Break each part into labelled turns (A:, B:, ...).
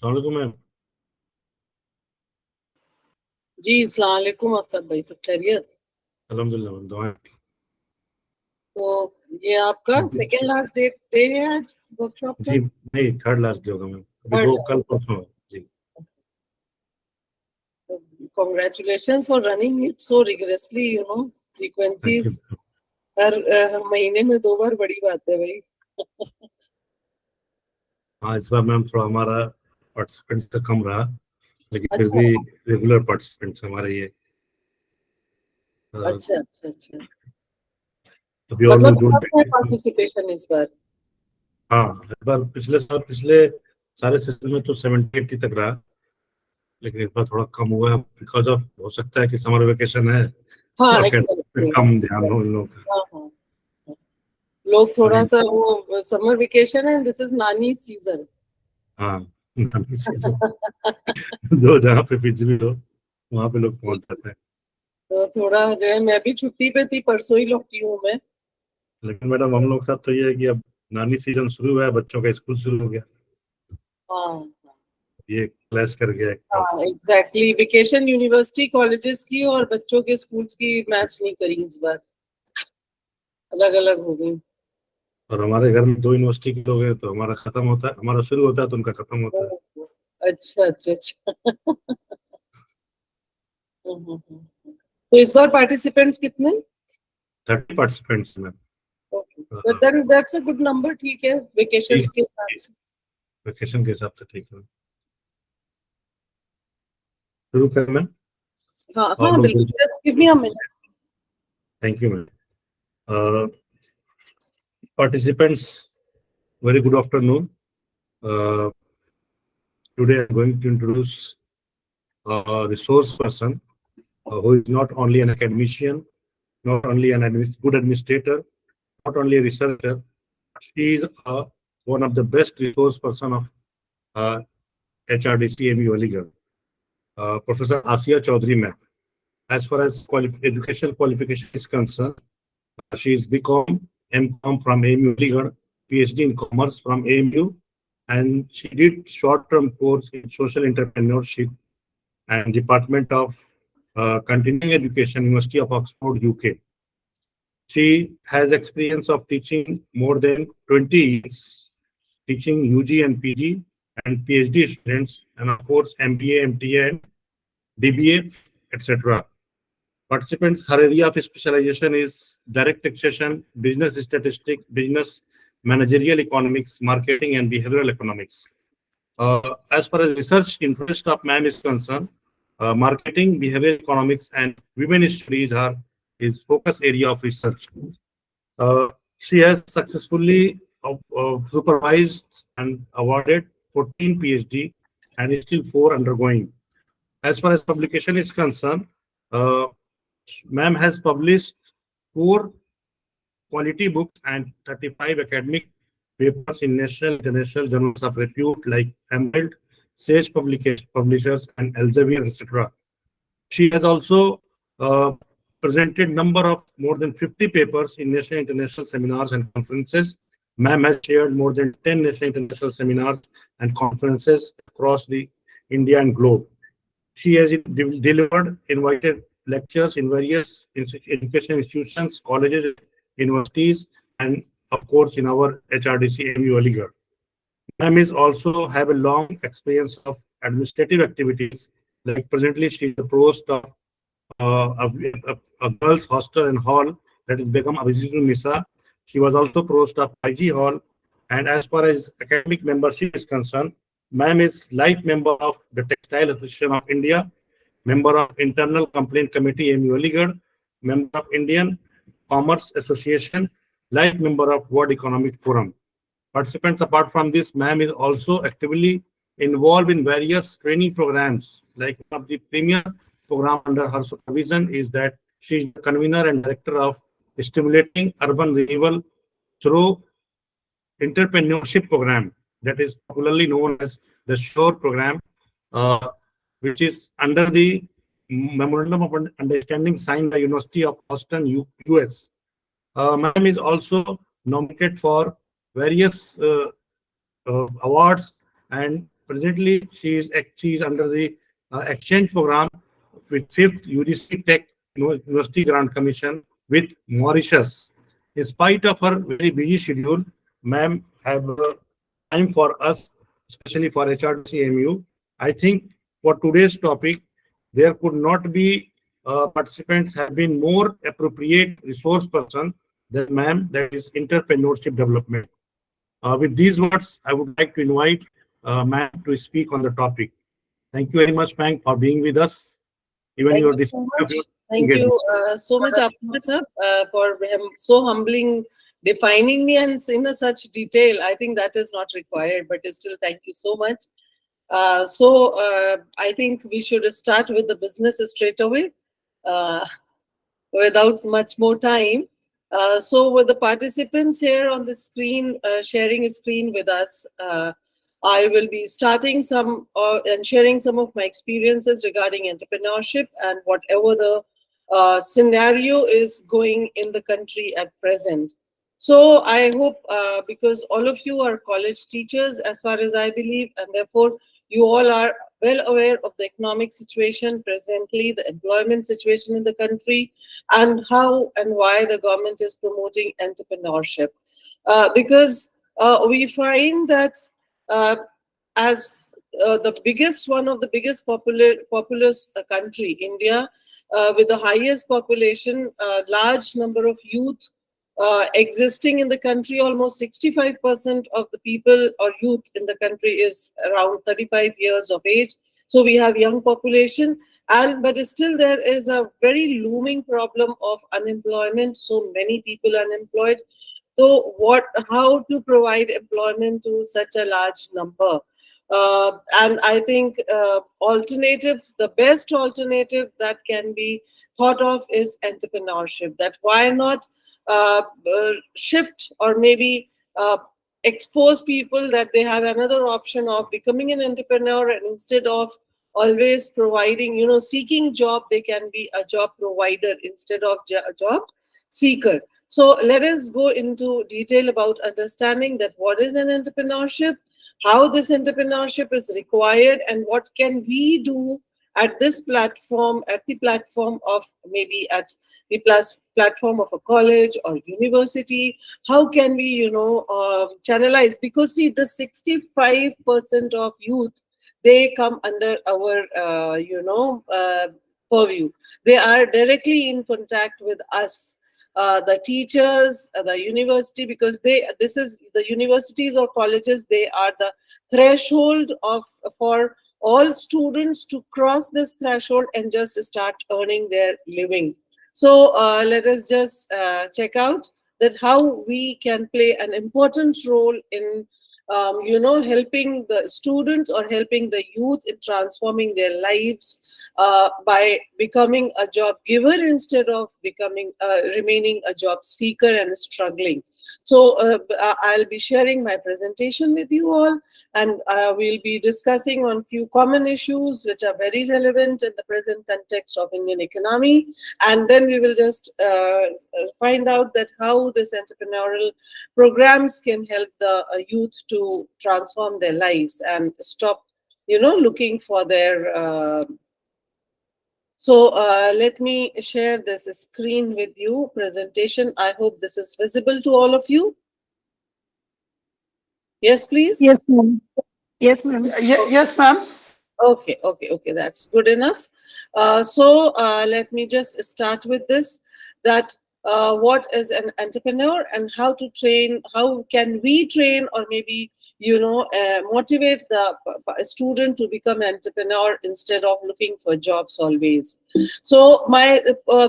A: अस्सलाम वालेकुम मैम।
B: जी अस्सलाम वालेकुम आफ्ताब भाई, सब खैरियत?
A: अल्हम्दुलिल्लाह मैम, दुआएं।
B: तो ये आपका सेकेंड लास्ट डे है आज वर्कशॉप का?
A: जी नहीं, थर्ड लास्ट डे होगा मैम। अभी
B: थर्ड
A: दो कल
B: लास्ट।
A: परसों है। जी
B: congratulations for running it so rigorously,
A: thank you.
B: Frequencies हर महीने में 2 बार बड़ी बात है भाई।
A: हाँ, इस बार मैम थोड़ा हमारा पार्टिसिपेंट्स का कम रहा, लेकिन फिर
B: अच्छा
A: भी रेगुलर पार्टिसिपेंट्स हमारे ये
B: अच्छा अच्छा अच्छा।
A: अभी और
B: मतलब
A: लोग
B: कम है
A: जुड़।
B: पार्टिसिपेशन इस बार?
A: हाँ, इस बार पिछले साल पिछले सारे सेशन में तो 70-80 तक रहा, लेकिन इस बार थोड़ा कम हुआ है बिकॉज ऑफ, हो सकता है कि समर वेकेशन है
B: हाँ
A: तो academic पे
B: एग्जैक्टली।
A: कम ध्यान हो इन लोगों का।
B: हाँ हाँ हाँ। लोग थोड़ा
A: अभी
B: सा वो समर वेकेशन है, दिस इज नानी सीजन।
A: हाँ, सीजन जो जहाँ पे बिजली हो वहां पे लोग पहुंच जाते हैं।
B: तो थोड़ा जो है, मैं भी छुट्टी पे थी, परसों ही लौटी हूँ मैं।
A: लेकिन मैडम हम लोग के साथ तो ये है कि अब नानी सीजन शुरू हुआ है, बच्चों का स्कूल शुरू हो गया,
B: हाँ
A: ये क्लैश कर गया एक साथ।
B: हाँ एग्जैक्टली, वेकेशन यूनिवर्सिटी कॉलेजेस की और बच्चों के स्कूल्स की मैच नहीं करी इस बार, अलग अलग हो गई।
A: और हमारे घर में 2 यूनिवर्सिटी के लोग हैं, तो हमारा खत्म होता है, हमारा शुरू होता है तो उनका खत्म होता है।
B: ओह, अच्छा अच्छा अच्छा। तो इस बार पार्टिसिपेंट्स कितने?
A: 30 पार्टिसिपेंट्स में।
B: Okay, but then that's a good number, ठीक है वेकेशंस के हिसाब से।
A: वेकेशन के हिसाब से ठीक है। शुरू करें मैम,
B: हाँ
A: और
B: हाँ
A: लोग जुड़
B: बिल्कुल, just give me a minute.
A: जाए। Thank you ma'am. Participants, very good afternoon. Today I am going to introduce a resource person who is not only an academician, not only good administrator, not only a researcher. She is one of the best resource person of uh, HRDC MU Aligarh, Professor Asiya Chaudhary ma'am. As far as educational qualification is concerned, she is BCom, MCom from AMU Aligarh, PhD in Commerce from AMU, and she did short-term course in social entrepreneurship and Department of Continuing Education, University of Oxford, UK. She has experience of teaching more than 20 years, teaching UG and PG and PhD students, and of course MBA, MTA, and DBA, etc. Participants, her area of specialization is direct taxation, business statistics, business managerial economics, marketing, and behavioral economics. As far as research interest of ma'am is concerned, marketing, behavioral economics, and women studies are his focus area of research. She has successfully supervised and awarded 14 PhD and is still 4 undergoing. As far as publication is concerned, uh, ma'am has published 4 quality books and 35 academic papers in national international journals of repute like Emerald, Sage Publishers, and Elsevier, etc. She has also presented number of more than 50 papers in national international seminars and conferences. Ma'am has chaired more than 10 national international seminars and conferences across the India and globe. She has delivered invited lectures in various education institutions, colleges, universities, and of course in our HRDC MU Aligarh. Ma'am is also have a long experience of administrative activities. Like presently, she is the provost of a girls' hostel and hall that is Begum Abizizun Nisa. She was also provost of IG Hall. And as far as academic membership is concerned, ma'am is life member of the Textile Association of India, member of Internal Complaint Committee MU Aligarh, member of Indian Commerce Association, life member of World Economic Forum. Participants, apart from this, ma'am is also actively involved in various training programs. Like one of the premier program under her supervision is that she is the convener and director of stimulating urban renewal through entrepreneurship program that is popularly known as the SHORE program, uh, which is under the Memorandum of Understanding signed by University of Boston, US. Ma'am is also nominated for various awards and presently she is under the exchange program with 5th UGC Tech University Grant Commission with Mauritius. In spite of her very busy schedule, ma'am have time for us, especially for HRDC MU. I think for today's topic, there could not be participants have been more appropriate resource person than ma'am, that is entrepreneurship development. With these words, I would like to invite ma'am to speak on the topic. Thank you very much, ma'am, for being with us. Even
B: Thank
A: your
B: you so much.
A: engagement.
B: Thank you so much, Apurva sir, for so humbling, defining me and in a such detail. I think that is not required, but still, thank you so much. I think we should start with the business straight away, without much more time. So with the participants here on the screen, sharing a screen with us, I will be starting some and sharing some of my experiences regarding entrepreneurship and whatever the scenario is going in the country at present. So I hope, because all of you are college teachers, as far as I believe, and therefore you all are well aware of the economic situation presently, the employment situation in the country, and how and why the government is promoting entrepreneurship. Because we find that as the biggest, one of the biggest populous country, India, with the highest population, large number of youth existing in the country, almost 65% of the people or youth in the country is around 35 years of age. So we have young population, but still there is a very looming problem of unemployment. So many people unemployed. So how to provide employment to such a large number? And I think the best alternative that can be thought of is entrepreneurship. That why not shift or maybe expose people that they have another option of becoming an entrepreneur, and instead of always providing, seeking job, they can be a job provider instead of a job seeker. So let us go into detail about understanding that what is an entrepreneurship, how this entrepreneurship is required, and what can we do at this platform, at the platform of maybe at the platform of a college or university. How can we, channelize? Because see, the 65% of youth, they come under our, purview. They are directly in contact with us, the teachers, the university, because this is the universities or colleges, they are the threshold for all students to cross this threshold and just start earning their living. So let us just check out that how we can play an important role in helping the students or helping the youth in transforming their lives by becoming a job giver instead of remaining a job seeker and struggling. So I'll be sharing my presentation with you all, and we'll be discussing on few common issues which are very relevant in the present context of Indian economy, and then we will just find out that how this entrepreneurial programs can help the youth to transform their lives and stop, looking for their. So let me share this screen with you, presentation. I hope this is visible to all of you. Yes, please.
C: Yes, ma'am. Yes, ma'am.
D: Yes, ma'am.
B: Okay, that's good enough. So let me just start with this, that what is an entrepreneur and how can we train or maybe motivate the student to become an entrepreneur instead of looking for jobs always. So my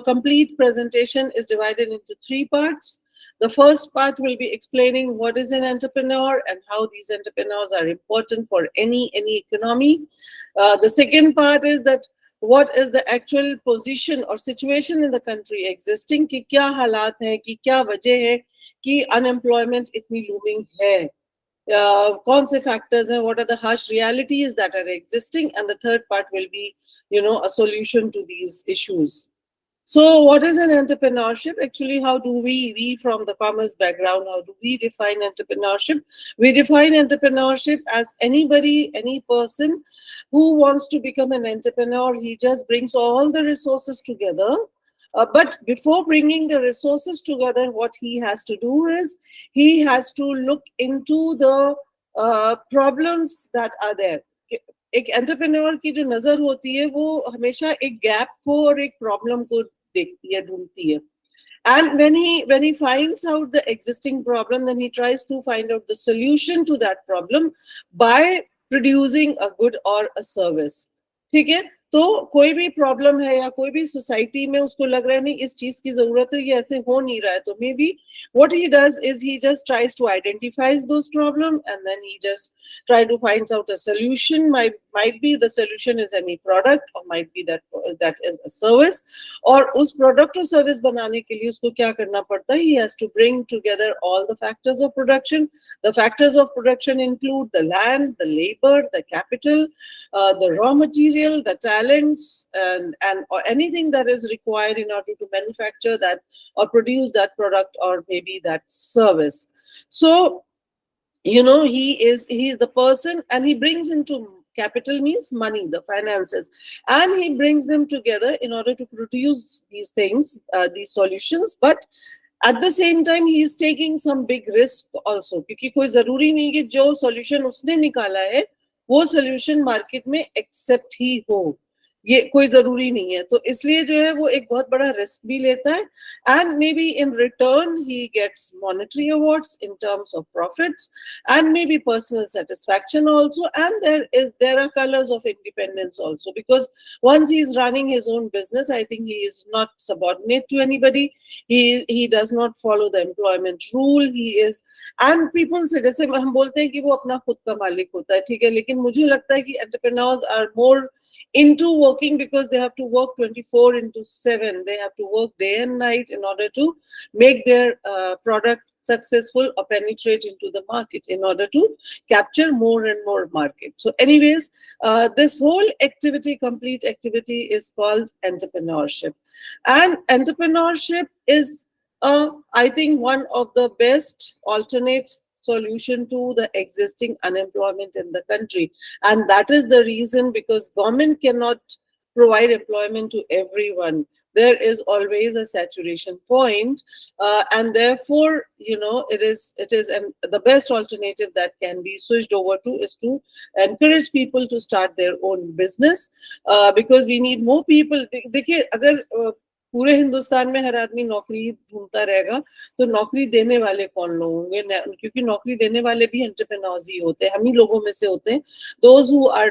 B: complete presentation is divided into 3 parts. The first part will be explaining what is an entrepreneur and how these entrepreneurs are important for any economy. The second part is that what is the actual position or situation in the country existing, कि क्या हालात हैं, कि क्या वजह है कि unemployment इतनी looming है, कौन से factors हैं, what are the harsh realities that are existing, and the third part will be, a solution to these issues. So what is an entrepreneurship? Actually, how do we from the commerce background, how do we define entrepreneurship? We define entrepreneurship as anybody, any person who wants to become an entrepreneur. He just brings all the resources together. But before bringing the resources together, what he has to do is he has to look into the problems that are there. एक entrepreneur की जो नजर होती है वो हमेशा एक gap को और एक प्रॉब्लम को देखती है, ढूंढती है. And when he finds out the existing problem, then he tries to find out the solution to that problem by producing a good or a service. ठीक है. तो कोई भी प्रॉब्लम है या कोई भी सोसाइटी में उसको लग रहा है नहीं इस चीज की जरूरत है, ये ऐसे हो नहीं रहा है, तो may be what he does is he just tries to identify those problems and then he just try to find out a solution. Might be the solution is any product or might be that is a service. और उस product और service बनाने के लिए उसको क्या करना पड़ता है? He has to bring together all the factors of production. The factors of production include the land, the labor, the capital, the raw material, the talents, and or anything that is required in order to manufacture that or produce that product or maybe that service. So, you know, he is the person, and he brings into capital means money, the finances, and he brings them together in order to produce these things, these solutions. But at the same time, he is taking some big risk also, क्योंकि कोई जरूरी नहीं कि जो solution उसने निकाला है वो solution market में accept ही हो, ये कोई जरूरी नहीं है. तो इसलिए जो है वो एक बहुत बड़ा रिस्क भी लेता है, and maybe in return he gets monetary awards in terms of profits and maybe personal satisfaction also, and there are colors of independence also, because once he is running his own business, I think he is not subordinate to anybody. He does not follow the employment rule. He is, and people से जैसे हम बोलते हैं कि वो अपना खुद का मालिक होता है, ठीक है, लेकिन मुझे लगता है कि entrepreneurs are more into working because they have to work 24/7. They have to work day and night in order to make their product successful or penetrate into the market in order to capture more and more market. So anyways, this whole activity, complete activity, is called entrepreneurship. And entrepreneurship is, I think, one of the best alternate solution to the existing unemployment in the country. And that is the reason, because government cannot provide employment to everyone. There is always a saturation point, and therefore, you know, it is the best alternative that can be switched over to is to encourage people to start their own business, because we need more people. देखिए, अगर पूरे हिंदुस्तान में हर आदमी नौकरी ढूंढता रहेगा तो नौकरी देने वाले कौन लोग होंगे? क्योंकि नौकरी देने वाले भी एंटरप्रेन्योर्स ही होते हैं, हम ही लोगों में से होते हैं. Those who are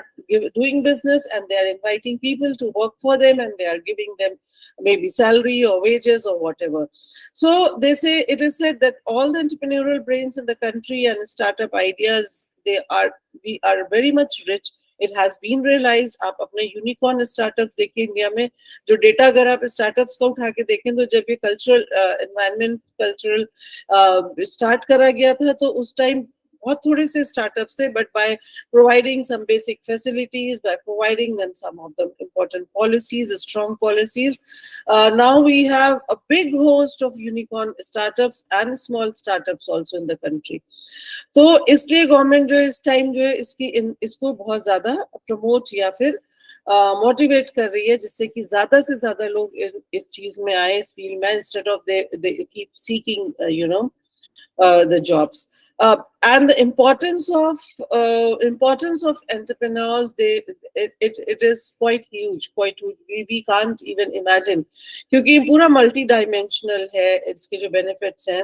B: doing business and they are inviting people to work for them and they are giving them maybe salary or wages or whatever. So they say, it is said that all the entrepreneurial brains in the country and startup ideas, we are very much rich. It has been realized. आप अपने unicorn startup देखिए India में, जो data अगर आप startups का उठा के देखें तो जब ये कल्चरल एनवायरनमेंट कल्चरल स्टार्ट करा गया था तो उस टाइम बहुत थोड़े से स्टार्टअप्स थे, but by providing some basic facilities, by providing them some of the important policies, strong policies, now we have a big host of unicorn startups and small startups also in the country. तो इसलिए government जो इस time जो है इसको बहुत ज्यादा promote या फिर मोटिवेट कर रही है, जिससे कि ज्यादा से ज्यादा लोग इस चीज में आए, इस फील्ड में, instead of they keep seeking you know the jobs. And the importance of entrepreneurs, it is quite huge, we can't even imagine, क्योंकि पूरा multi-dimensional है इसके जो benefits हैं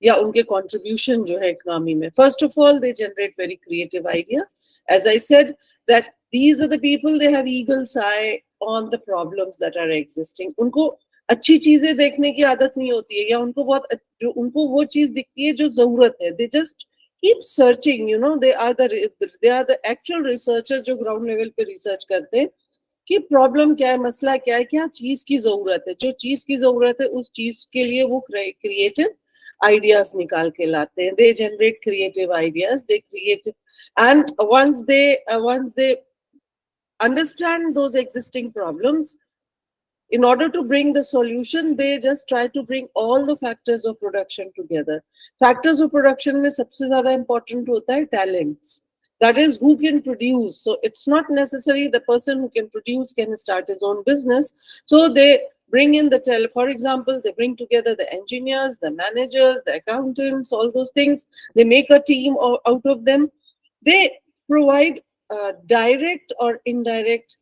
B: या उनके contribution जो है economy में. First of all, they generate very creative idea. As I said, that these are the people, they have eagle's eye on the problems that are existing. उनको अच्छी चीजें देखने की आदत नहीं होती है, या उनको वो चीज दिखती है जो जरूरत है. They just keep searching, you know, they are the actual researchers जो ground level पे research करते हैं कि प्रॉब्लम क्या है, मसला क्या है, क्या चीज की जरूरत है. जो चीज की जरूरत है उस चीज के लिए वो क्रिएटिव आइडियाज निकाल के लाते हैं. They generate creative ideas, they create, and once they understand those existing problems, in order to bring the solution, they just try to bring all the factors of production together. Factors of production में सबसे ज़्यादा important होता है talents. That is, who can produce. So it's not necessary the person who can produce can start his own business. So they bring in for example, they bring together the engineers, the managers, the accountants, all those things. They make a team out of them. They provide direct or indirect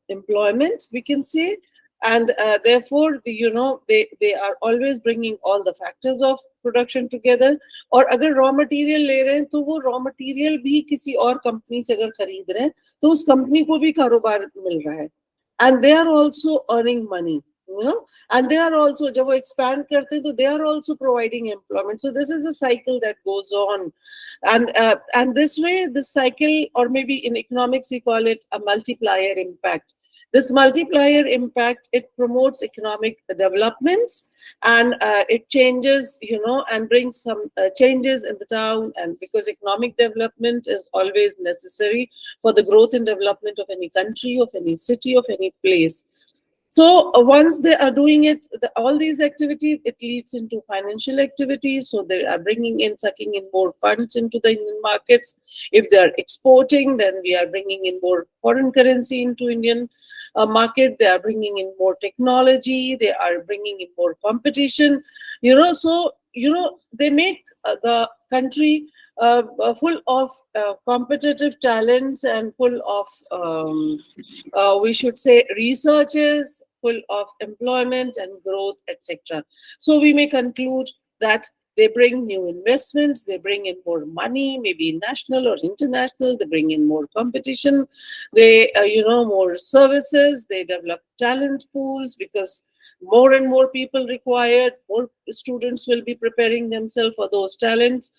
B: employment, we can say, and therefore they are always bringing all the factors of production together. और अगर raw material ले रहे हैं तो वो raw material भी किसी और company से अगर खरीद रहे हैं तो उस company को भी कारोबार मिल रहा है, and they are also earning money, and they are also, जब वो expand करते हैं तो they are also providing employment. So this is a cycle that goes on, and this way, this cycle, or maybe in economics we call it a multiplier impact. This multiplier impact, it promotes economic developments, and it changes, and brings some changes in the town. And because economic development is always necessary for the growth and development of any country, of any city, of any place. So once they are doing it, all these activities, it leads into financial activities. So they are sucking in more funds into the Indian markets. If they are exporting, then we are bringing in more foreign currency into Indian market. They are bringing in more technology. They are bringing in more competition. So they make the country full of competitive talents and full of, we should say, researches, full of employment and growth, etc. So we may conclude that they bring new investments, they bring in more money, maybe national or international, they bring in more competition, they, more services, they develop talent pools because more and more people required, more students will be preparing themselves for those talents.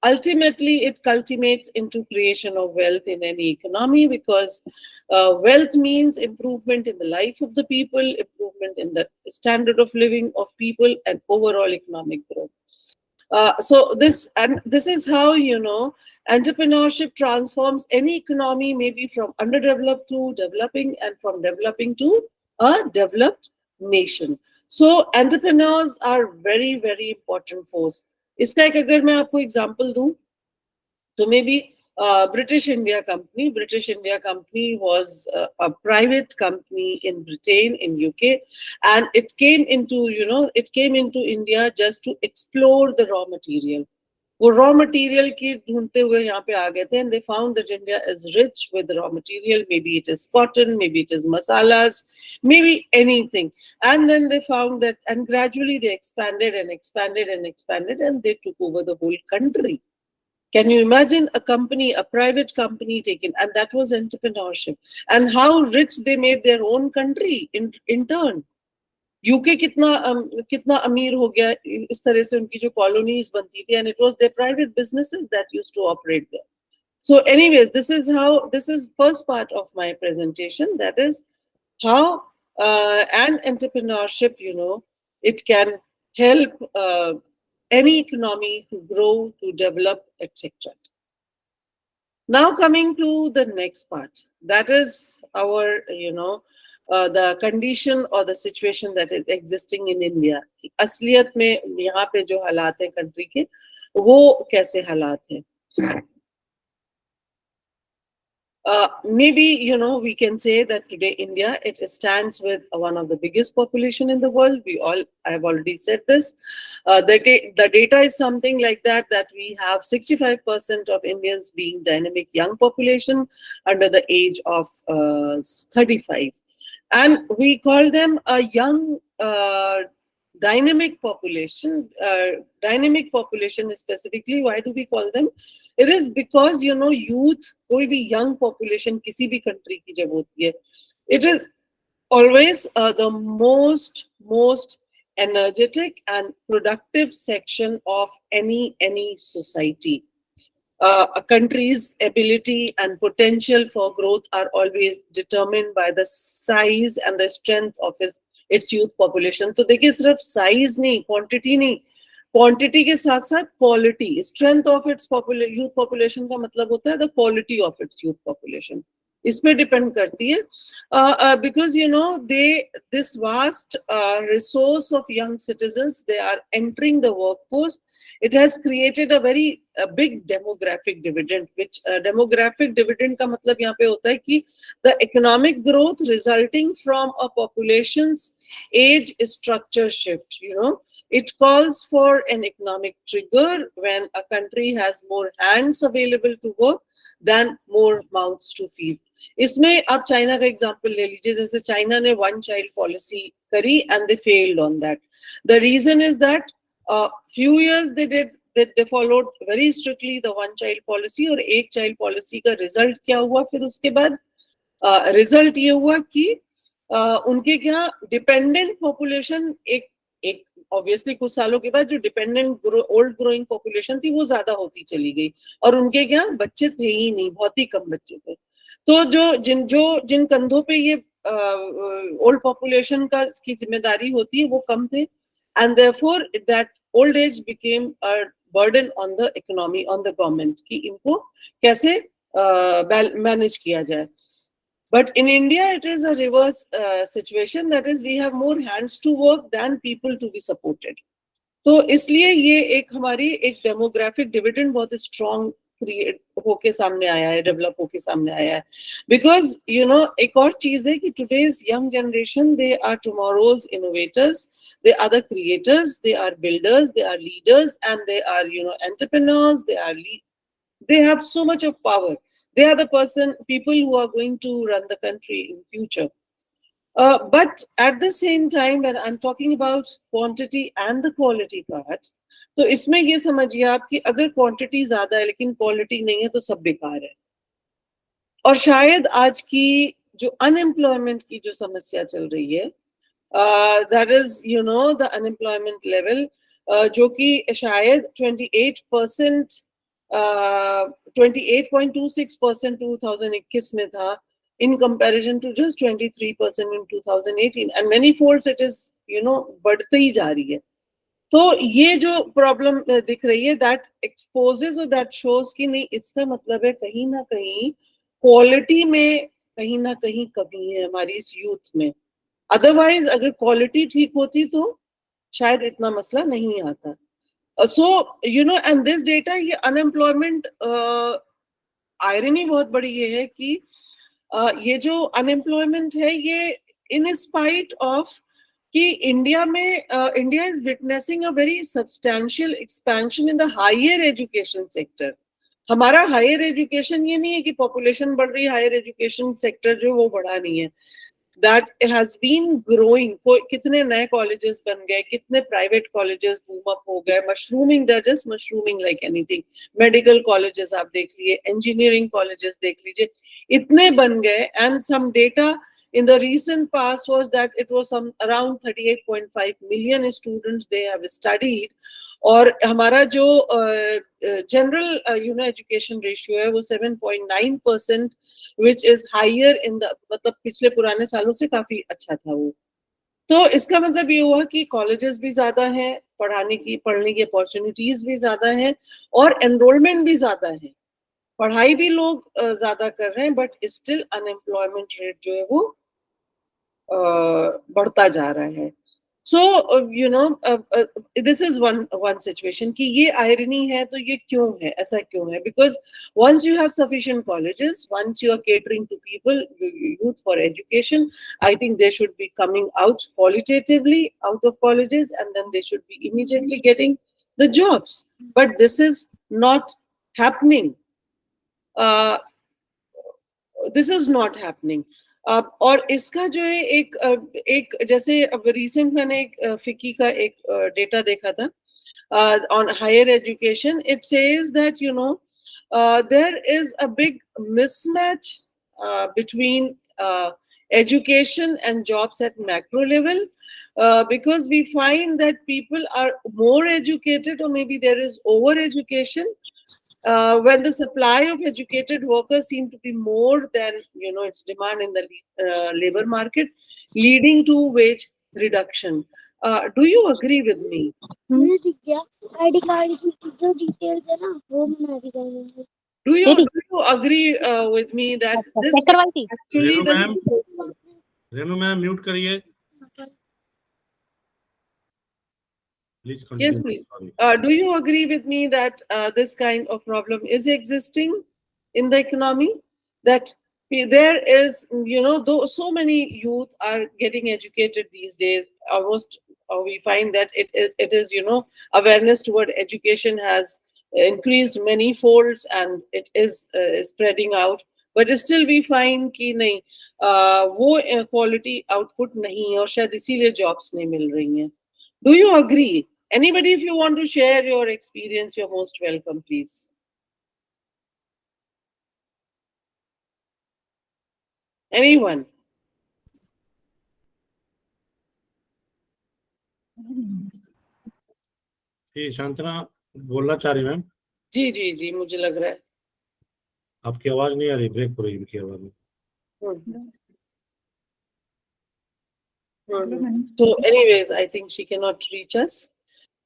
B: Ultimately, it culminates into creation of wealth in any economy, because wealth means improvement in the life of the people, improvement in the standard of living of people, and overall economic growth. So this is how entrepreneurship transforms any economy, maybe from underdeveloped to developing, and from developing to a developed nation. So entrepreneurs are very, very important force. इसका एक अगर मैं आपको example दूं तो may be British India Company was a private company in Britain, in UK, and it came into India just to explore the raw material. वो raw material की ढूंढते हुए यहाँ पे आ गए थे, and they found that India is rich with raw material. Maybe it is cotton, maybe it is masalas, maybe anything. And then they found that, and gradually they expanded and expanded and expanded, and they took over the whole country. Can you imagine a company, a private company taken, and that was entrepreneurship, and how rich they made their own country in turn. UK कितना अमीर हो गया इस तरह से, उनकी जो colonies बनती थी, and it was their private businesses that used to operate there. So anyways, this is first part of my presentation, that is how an entrepreneurship, it can help any economy to grow, to develop, etc. Now coming to the next part, that is our, the condition or the situation that is existing in India. असलियत में यहाँ पे जो हालात हैं country के, वो कैसे हालात हैं? Maybe, we can say that today India, it stands with one of the biggest population in the world. I have already said this. The data is something like that we have 65% of Indians being dynamic young population under the age of 35. And we call them a young dynamic population. Dynamic population specifically, why do we call them? It is because, youth, कोई भी young population किसी भी country की जब होती है, it is always the most energetic and productive section of any society. A country's ability and potential for growth are always determined by the size and the strength of its youth population. तो देखिए, सिर्फ size नहीं, quantity नहीं, quantity के साथ साथ quality, strength of its youth population का मतलब होता है the quality of its youth population. इस पे डिपेंड करती है, because you know this vast resource of young citizens, they are entering the workforce. It has created a very big demographic dividend, which demographic dividend का मतलब यहाँ पे होता है कि the economic growth resulting from a population's age structure shift, you know, it calls for an economic trigger when a country has more hands available to work than more mouths to feed. इसमें आप China का example ले लीजिए, जैसे China ने one child policy करी and they failed on that. The reason is that few years they followed very strictly the one child policy, और एक child policy का result क्या हुआ फिर उसके बाद? रिजल्ट ये हुआ कि उनके क्या डिपेंडेंट पॉपुलेशन एक ऑब्वियसली कुछ सालों के बाद जो डिपेंडेंट ओल्ड ग्रोइंग पॉपुलेशन थी वो ज्यादा होती चली गई, और उनके क्या बच्चे थे ही नहीं, बहुत ही कम बच्चे थे. तो जिन कंधों पे ये ओल्ड पॉपुलेशन का की जिम्मेदारी होती है वो कम थे, and therefore that old age became a burden on the economy, on the government कि इनको कैसे मैनेज किया जाए. But in India it is a reverse situation, that is we have more hands to work than people to be supported. तो इसलिए ये एक हमारी एक डेमोग्राफिक डिविडेंड बहुत स्ट्रॉन्ग क्रिएट होके सामने आया है, डेवलप होके सामने आया है. बिकॉज यू नो एक और चीज है कि today's young generation, they are tomorrow's innovators, they are the creators, they are builders, they are leaders, and they are, you know, entrepreneurs, they have so much of power. They are the people who are going to run the country in future. But at the same time, when I'm talking about quantity and the quality part, तो इसमें ये समझिए आप कि अगर quantity ज्यादा है लेकिन क्वालिटी नहीं है तो सब बेकार है. और शायद आज की जो अनएम्प्लॉयमेंट की जो समस्या चल रही है, that is, you know, the unemployment level, जो कि शायद 28%, 28.26% 2021 में था, in comparison to just 23% in 2018, and many folds it is, you know, बढ़ती ही जा रही है. तो ये जो प्रॉब्लम दिख रही है, that exposes or that shows कि नहीं, इसका मतलब है कहीं ना कहीं क्वालिटी में कहीं ना कहीं कमी है हमारी इस यूथ में. अदरवाइज अगर क्वालिटी ठीक होती तो शायद इतना मसला नहीं आता. So you know, and this data, ये अनएम्प्लॉयमेंट आयरनी बहुत बड़ी ये है कि ये जो अनएम्प्लॉयमेंट है ये इन स्पाइट ऑफ कि इंडिया में India is witnessing a very substantial expansion in the higher education sector. हमारा हायर एजुकेशन ये नहीं है कि पॉपुलेशन बढ़ रही है, हायर एजुकेशन सेक्टर जो वो बढ़ा नहीं है. That has been growing. कितने नए colleges बन गए, कितने private colleges boom up हो गए, mushrooming, they're just mushrooming like anything. Medical colleges आप देख लीजिए, engineering colleges देख लीजिए, इतने बन गए. And some data in the recent past was that it was some around 38.5 million students they have studied. और हमारा जो general you know education ratio है वो 7.9%, which is higher in the, मतलब पिछले पुराने सालों से काफी अच्छा था वो. तो इसका मतलब ये हुआ कि कॉलेजेस भी ज्यादा हैं, पढ़ने की अपॉर्चुनिटीज भी ज्यादा हैं, और एनरोलमेंट भी ज्यादा है, पढ़ाई भी लोग ज्यादा कर रहे हैं, बट स्टिल अनएम्प्लॉयमेंट रेट जो है वो बढ़ता जा रहा है. So you know, this is one situation कि ये irony है. तो ये क्यों है, ऐसा क्यों है? Because once you have sufficient colleges, once you are catering to people, youth for education, I think they should be coming out qualitatively out of colleges, and then they should be immediately getting the jobs. But this is not happening. This is not happening. और इसका जो है एक जैसे अब recent मैंने एक फिकी का एक डेटा देखा था on higher education. It says that, you know, there is a big mismatch between education and jobs at macro level, because we find that people are more educated, or maybe there is over education, when the supply of educated workers seem to be more than, you know, its demand in the labor market, leading to wage reduction. Do you agree with me?
D: ID card की जो details है ना वो मैं भी डालूंगी.
B: Do you,
D: Didi.
B: do you agree with me that this
D: Check करवाई
B: actually
A: Renu ma'am?
B: this
A: Renu ma'am mute करिए please
B: yes
A: continue
B: please
A: sorry
B: do you agree with me that this kind of problem is existing in the economy, that there is, you know, though so many youth are getting educated these days, almost we find that it is, you know, awareness toward education has increased many folds and it is spreading out, but still we find कि नहीं वो quality output नहीं है और शायद इसीलिए jobs नहीं मिल रही हैं. Do you agree? Anybody, if you want to share your experience, you're most welcome, please. Anyone?
A: जी शांतना बोलना चाह रही मैम
B: जी जी जी मुझे लग रहा है.
A: आपकी आवाज नहीं आ रही ब्रेक हो रही इनकी आवाज में
B: So, anyways, I think she cannot reach us.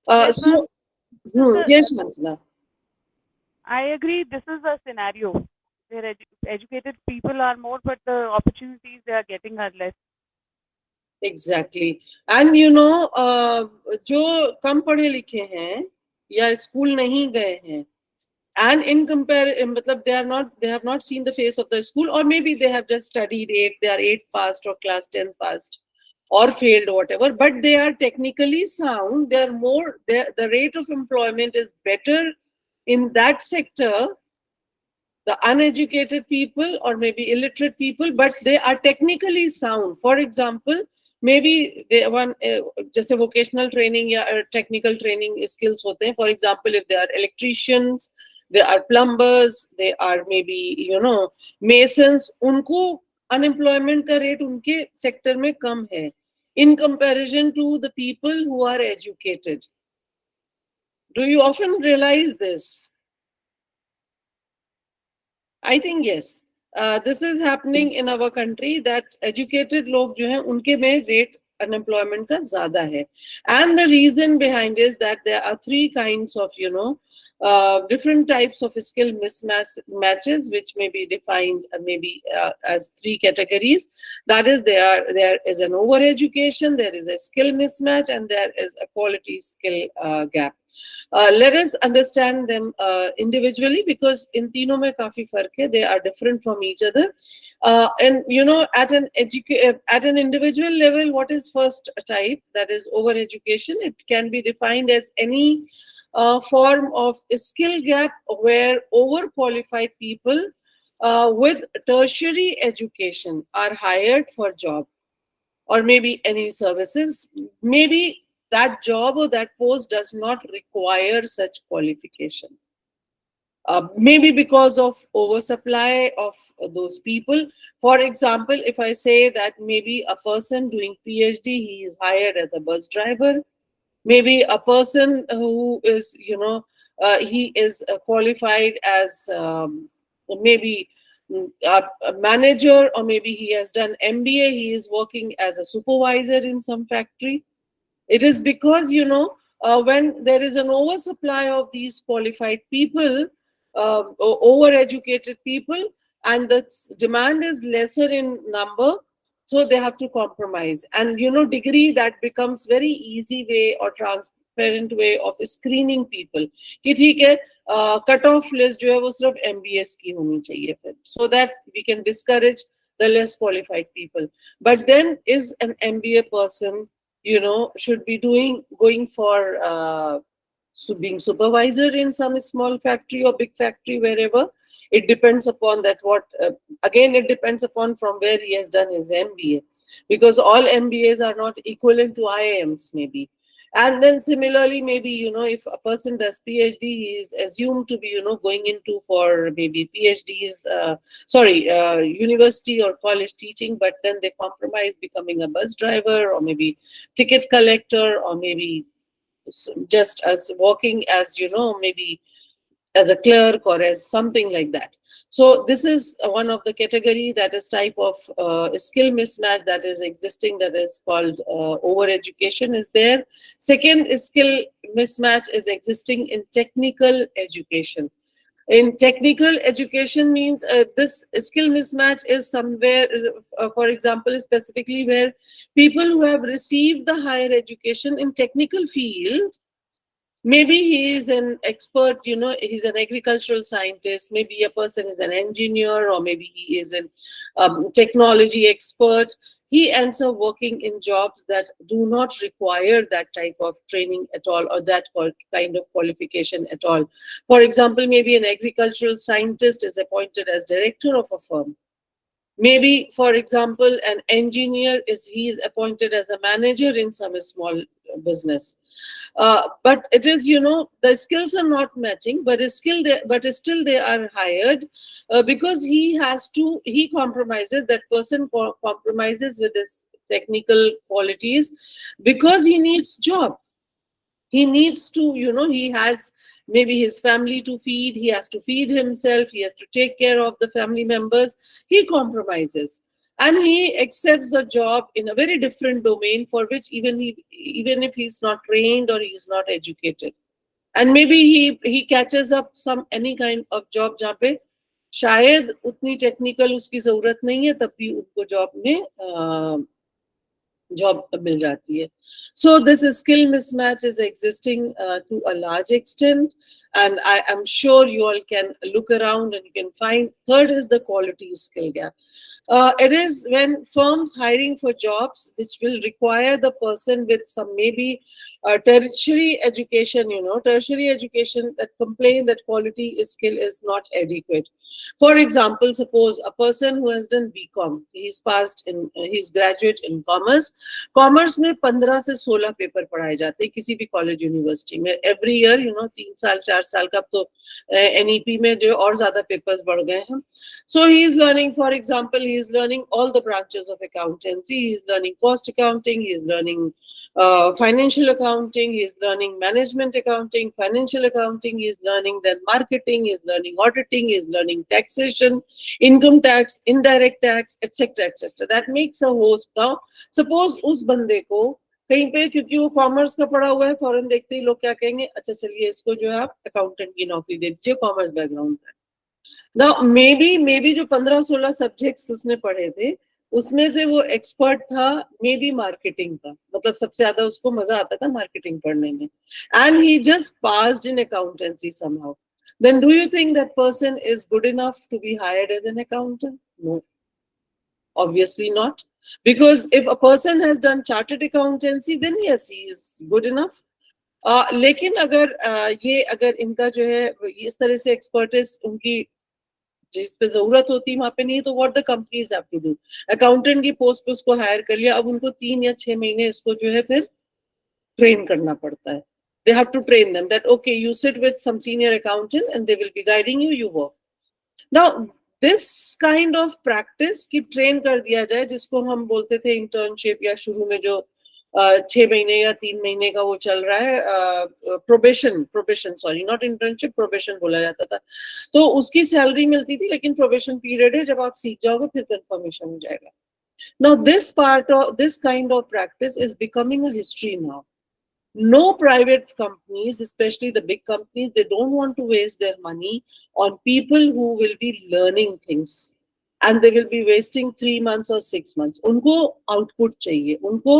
E: Yes, ma'am.
B: Yes, Shantana.
E: I agree. This is a scenario where educated people are more, but the opportunities they are getting are less.
B: Exactly. And you know, जो कम पढ़े लिखे हैं या school नहीं गए हैं, and in मतलब they have not seen the face of the school, or maybe they have just studied 8, they are 8 passed or class 10 passed or failed or whatever, but they are technically sound, they are more, the rate of employment is better in that sector, the uneducated people or maybe illiterate people, but they are technically sound. For example, maybe they one just a vocational training or technical training skills hote hain. For example, if they are electricians, they are plumbers, they are maybe, you know, masons, unko unemployment ka rate unke sector mein kam hai in comparison to the people who are educated. Do you often realize this? I think yes. This is happening in our country that educated log jo hai unke mein rate unemployment ka zyada hai, and the reason behind is that there are 3 kinds of, you know, different types of skill mismatches which may be defined maybe as 3 categories. That is, there is an over education, there is a skill mismatch, and there is a quality skill gap. Let us understand them individually, because in तीनों में काफी फर्क है. They are different from each other. And you know, at an individual level, what is first type, that is over education, it can be defined as any form of skill gap where overqualified people with tertiary education are hired for job or maybe any services. Maybe that job or that post does not require such qualification. Maybe because of oversupply of those people. For example, if I say that maybe a person doing PhD, he is hired as a bus driver. Maybe a person who is, you know, he is qualified as maybe a manager, or maybe he has done MBA, he is working as a supervisor in some factory. It is because, you know, when there is an oversupply of these qualified people, over-educated people, and the demand is lesser in number, so they have to compromise. And, you know, degree, that becomes very easy way or transparent way of screening people. कि ठीक है, cut-off list जो है वो सिर्फ MBS की होनी चाहिए फिर, so that we can discourage the less qualified people. But then, is an MBA person, you know, should be going for being supervisor in some small factory or big factory, wherever? It depends upon that what, again, it depends upon from where he has done his MBA, because all MBAs are not equivalent to IIMs maybe. And then similarly, maybe, you know, if a person does PhD, he is assumed to be, you know, going into for maybe PhDs, university or college teaching, but then they compromise becoming a bus driver or maybe ticket collector, or maybe just as working as, you know, maybe as a clerk or as something like that. So this is one of the category, that is type of skill mismatch that is existing, that is called over education is there. Second skill mismatch is existing in technical education. In technical education means this skill mismatch is somewhere, for example, specifically where people who have received the higher education in technical fields, maybe he is an expert, you know, he's an agricultural scientist, maybe a person is an engineer, or maybe he is an technology expert. He ends up working in jobs that do not require that type of training at all, or that kind of qualification at all. For example, maybe an agricultural scientist is appointed as director of a firm. Maybe, for example, an engineer he is appointed as a manager in some small business. But it is, you know, the skills are not matching, but still they are hired because he compromises, that person compromises with his technical qualities because he needs job. He needs to, you know, he has maybe his family to feed, he has to feed himself, he has to take care of the family members. He compromises and he accepts a job in a very different domain for which even if he's not trained or he's not educated. And maybe he catches up any kind of job जहाँ पे शायद उतनी technical उसकी जरूरत नहीं है, तब भी उनको जॉब में job मिल जाती है. So this skill mismatch is existing to a large extent, and I am sure you all can look around and you can find. Third is the quality skill gap. It is when firms hiring for jobs which will require the person with some maybe tertiary education, you know, tertiary education, that complain that quality skill is not adequate. For example, suppose a person who has done BCom, he's graduate in commerce. Commerce में 15 से 16 paper पढ़ाए जाते हैं किसी भी college university में. Every year, you know, 3 साल 4 साल का तो NEP में जो और ज्यादा पेपर्स बढ़ गए हैं. So he is learning, for example, he is learning all the branches of accountancy. He is learning cost accounting. He is learning financial accounting. He is learning management accounting, financial accounting. He is learning then marketing. He is learning auditing. He is learning taxation, income tax, indirect tax, etc., etc. That makes a host. Now, suppose उस बंदे को कहीं पे, क्योंकि वो commerce का पढ़ा हुआ है, फौरन देखते ही लोग क्या कहेंगे, अच्छा चलिए इसको जो है आप अकाउंटेंट की नौकरी दे दीजिए, कॉमर्स बैकग्राउंड है. Now, maybe जो 15-16 सब्जेक्ट्स उसने पढ़े थे उसमें से वो एक्सपर्ट था मे बी मार्केटिंग का, मतलब सबसे ज्यादा उसको मजा आता था मार्केटिंग पढ़ने में, and he just passed in accountancy somehow. Then do you think that person is good enough to be hired as an accountant? No, obviously not. Because if a person has done chartered accountancy, then yes, he is good enough. लेकिन अगर इनका जो है इस तरह से एक्सपर्टिस उनकी जिस पे जरूरत होती है वहां पे नहीं है, तो what the companies have to do, accountant की पोस्ट पे उसको हायर कर लिया, अब उनको 3 या 6 महीने इसको जो है फिर ट्रेन करना पड़ता है. They have to train them that okay, you sit with some senior accountant and they will be guiding you, you work. Now this kind of practice की ट्रेन कर दिया जाए, जिसको हम बोलते थे इंटर्नशिप, या शुरू में जो 6 महीने या 3 महीने का वो चल रहा है probation sorry not internship, probation बोला जाता था, तो उसकी सैलरी मिलती थी, लेकिन प्रोबेशन पीरियड है, जब आप सीख जाओगे फिर कंफर्मेशन हो जाएगा. Now this kind of practice is becoming a history now. No private companies, especially the big companies, they don't want to waste their money on people who will be learning things and they will be wasting 3 months or 6 months. उनको output चाहिए, उनको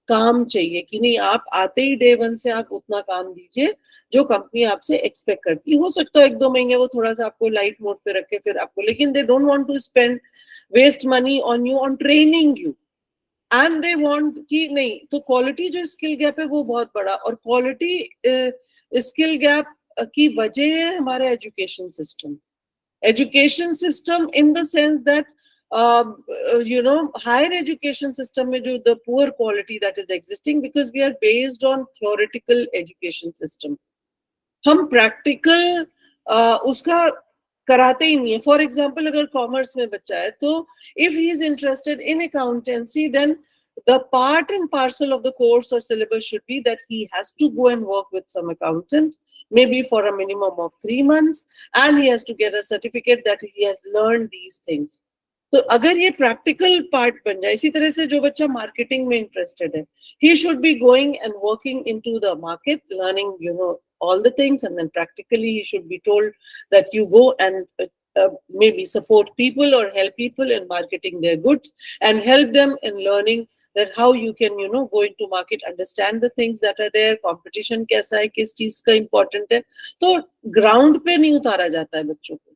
B: काम चाहिए कि नहीं, आप आते ही day 1 से आप उतना काम दीजिए जो कंपनी आपसे एक्सपेक्ट करती है. हो सकता है 1-2 महीने वो थोड़ा सा आपको लाइट मोड पे रखे फिर आपको, लेकिन they don't want to spend waste money on you on training you, and they want कि नहीं. तो क्वालिटी जो स्किल गैप है वो बहुत बड़ा, और क्वालिटी स्किल गैप की वजह है हमारा education system in the sense that higher education system में जो the poor quality that is existing, because we are based on theoretical education system. हम practical उसका कराते ही नहीं है. For example, अगर commerce में बच्चा है, तो if he is interested in accountancy, then the part and parcel of the course or syllabus should be that he has to go and work with some accountant, maybe for a minimum of 3 months, and he has to get a certificate that he has learned these things. तो अगर ये practical part बन जाए, इसी तरह से जो बच्चा मार्केटिंग में इंटरेस्टेड है, he should be going and working into the market, learning all the things, and then practically he should be told that you go and maybe support people or help people in marketing their goods and help them in learning that how you can, you know, go into market, understand the things that are there, competition कैसा है, किस चीज का important है. तो ground पे नहीं उतारा जाता है बच्चों को.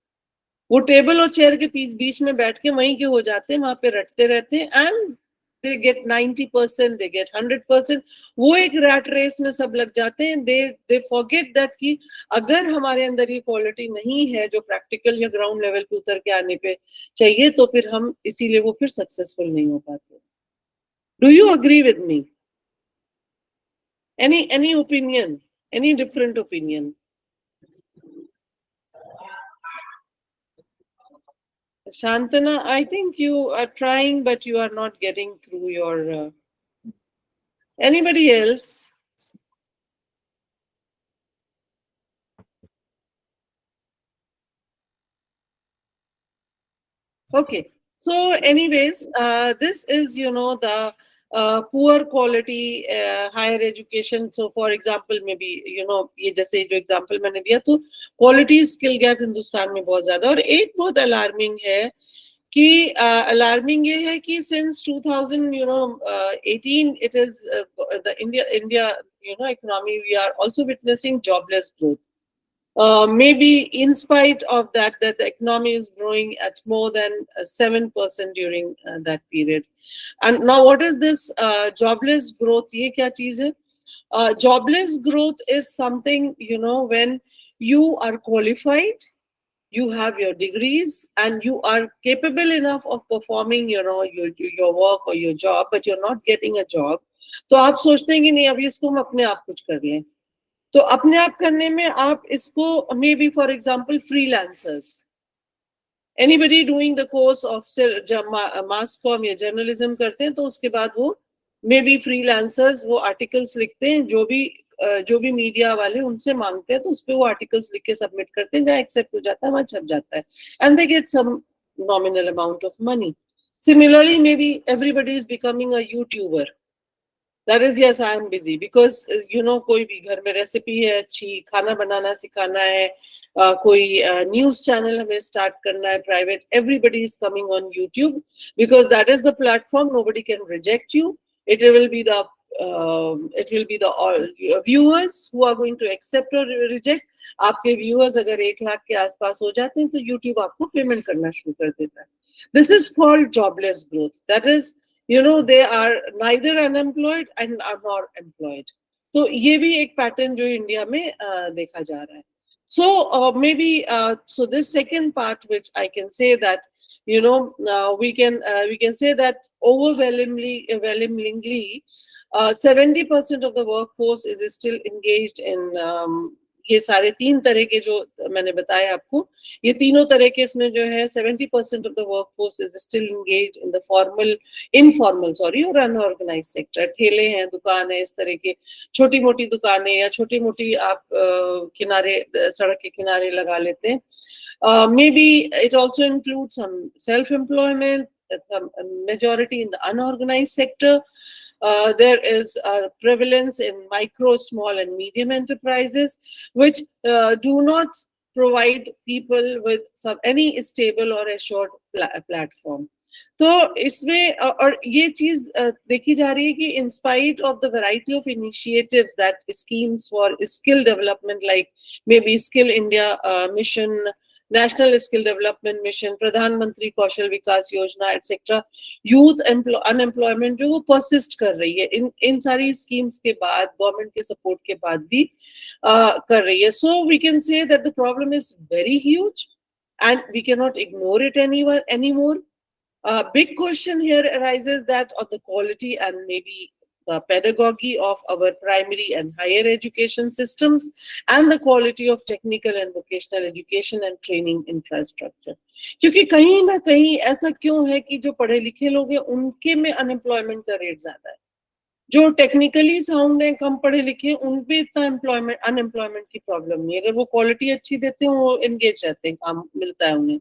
B: वो टेबल और चेयर के बीच में बैठ के वहीं के हो जाते हैं, वहां पे रटते रहते हैं, and they get 90%, they get 100%. वो एक रैट रेस में सब लग जाते हैं. they forget that कि अगर हमारे अंदर ये क्वालिटी नहीं है जो प्रैक्टिकल या ग्राउंड लेवल पे उतर के आने पे चाहिए, तो फिर हम इसीलिए वो फिर सक्सेसफुल नहीं हो पाते. Do you agree with me? Any opinion? Any different opinion? Shantana, I think you are trying, but you are not getting through your. Anybody else? Okay. So, anyways, this is, you know, the poor quality higher education. So, for example, maybe, you know, ये जैसे जो example मैंने दिया, तो quality skill gap Hindustan में बहुत ज़्यादा. और एक बहुत alarming है कि alarming ये है कि since 2018 it is the India you know economy, we are also witnessing jobless growth. Maybe in spite of that the economy is growing at more than 7% during that period. And now what is this jobless growth? ये क्या चीज है? Jobless growth is something, you know, when you are qualified, you have your degrees, and you are capable enough of performing, you know, your work or your job, but you're not getting a job. तो आप सोचते हैं कि नहीं अभी इसको हम अपने आप कुछ कर लें. तो अपने आप करने में आप इसको may be for example freelancers, anybody doing the course of mass com या जर्नलिज्म करते हैं, तो उसके बाद वो मे बी फ्रीलांसर्स वो आर्टिकल्स लिखते हैं, जो भी मीडिया वाले उनसे मांगते हैं, तो उस पर वो आर्टिकल्स लिख के सबमिट करते हैं, जहाँ एक्सेप्ट हो जाता है वहां छप जाता है, and they get some nominal amount of money. Similarly maybe everybody is becoming a YouTuber. That is, yes, I am busy because you know कोई भी घर में रेसिपी है अच्छी, खाना बनाना सिखाना है, कोई न्यूज चैनल हमें स्टार्ट करना है private, everybody is coming on YouTube because that is the platform. Nobody can reject you. It will be the viewers who are going to accept or reject. आपके viewers अगर 1 लाख के आसपास हो जाते हैं तो YouTube आपको पेमेंट करना शुरू कर देता है. This is called jobless growth. That is, you know, they are neither unemployed and are not employed. तो ये भी एक पैटर्न जो इंडिया में देखा जा रहा है. So maybe so this second part, which I can say that, you know, we can say that overwhelmingly 70% of the workforce is still engaged in ये सारे 3 तरह के जो मैंने बताया आपको, ये तीनों तरह के इसमें जो है 70% of the workforce is still engaged in the informal और अनऑर्गेनाइज्ड सेक्टर. ठेले हैं, दुकान है, इस तरह के छोटी मोटी दुकानें या छोटी मोटी आप किनारे सड़क के किनारे लगा लेते हैं. Maybe it also includes some self-employment, some majority in the unorganized sector. There is a prevalence in micro, small, and medium enterprises, which do not provide people with any stable or assured platform. तो इसमें और ये चीज देखी जा रही है कि in spite of the variety of initiatives that schemes for skill development, like maybe Skill India Mission, National Skill Development Mission, प्रधानमंत्री कौशल विकास योजना, etc. यूथ अनएम्प्लॉयमेंट जो वो परसिस्ट कर रही है इन सारी स्कीम्स के बाद, गवर्नमेंट के सपोर्ट के बाद भी कर रही है. So we can say that the problem is very huge and we can not ignore it anymore. Big question here arises that of the quality and maybe the pedagogy of our primary and higher education systems and the quality of technical and vocational education and training infrastructure. क्योंकि कहीं ना कहीं ऐसा क्यों है कि जो पढ़े लिखे लोग हैं उनके में अनएम्प्लॉयमेंट का रेट ज्यादा है, जो टेक्निकली साउंड है, कम पढ़े लिखे, उन पे इतना अनएम्प्लॉयमेंट की प्रॉब्लम नहीं है. अगर वो क्वालिटी अच्छी देते हैं वो एंगेज रहते हैं, काम मिलता है उन्हें.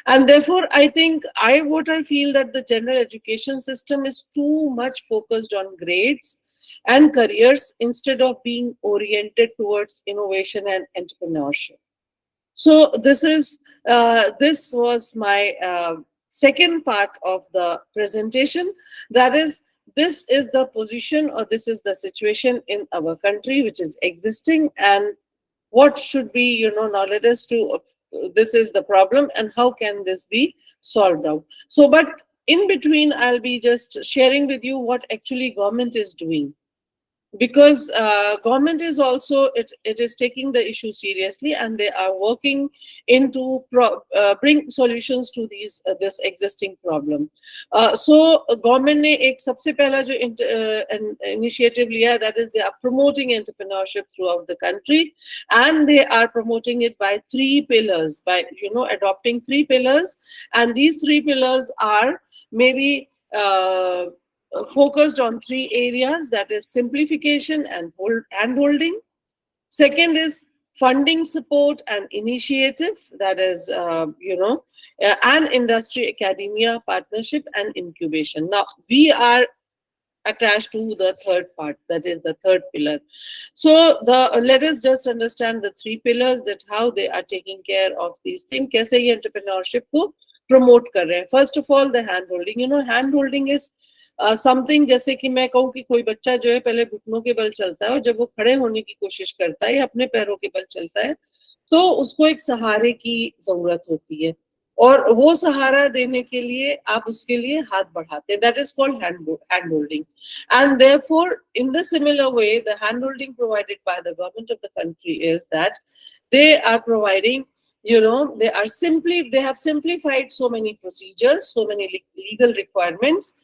B: And therefore, I think what I feel that the general education system is too much focused on grades and careers instead of being oriented towards innovation and entrepreneurship. So this was my second part of the presentation. That is, this is the position, or this is the situation in our country which is existing, and what should be, now let us to, this is the problem and how can this be solved out. So, but in between, I'll be just sharing with you what actually government is doing, because government is also, it is taking the issue seriously, and they are working into bring solutions to this existing problem. So government ने एक सबसे पहला जो initiative लिया, that is they are promoting entrepreneurship throughout the country, and they are promoting it by 3 pillars, by adopting 3 pillars, and these 3 pillars are maybe focused on 3 areas, that is simplification and hand-holding. Second is funding support and initiative, that is, and industry academia partnership and incubation. Now, we are attached to the third part, that is the third pillar. So let us just understand the 3 pillars, that how they are taking care of these things, कैसे ये entrepreneurship को promote कर रहे हैं. First of all, the hand-holding. Hand-holding is something, जैसे कि मैं कहूँ कि कोई बच्चा जो है पहले घुटनों के बल चलता है, और जब वो खड़े होने की कोशिश करता है या अपने पैरों के बल चलता है, तो उसको एक सहारे की जरूरत होती है, और वो सहारा देने के लिए आप उसके लिए हाथ बढ़ाते हैं. That is called hand holding. And therefore, in the similar way, the hand holding provided by the government of the country is that they are providing, they have simplified so many procedures, so many legal requirements.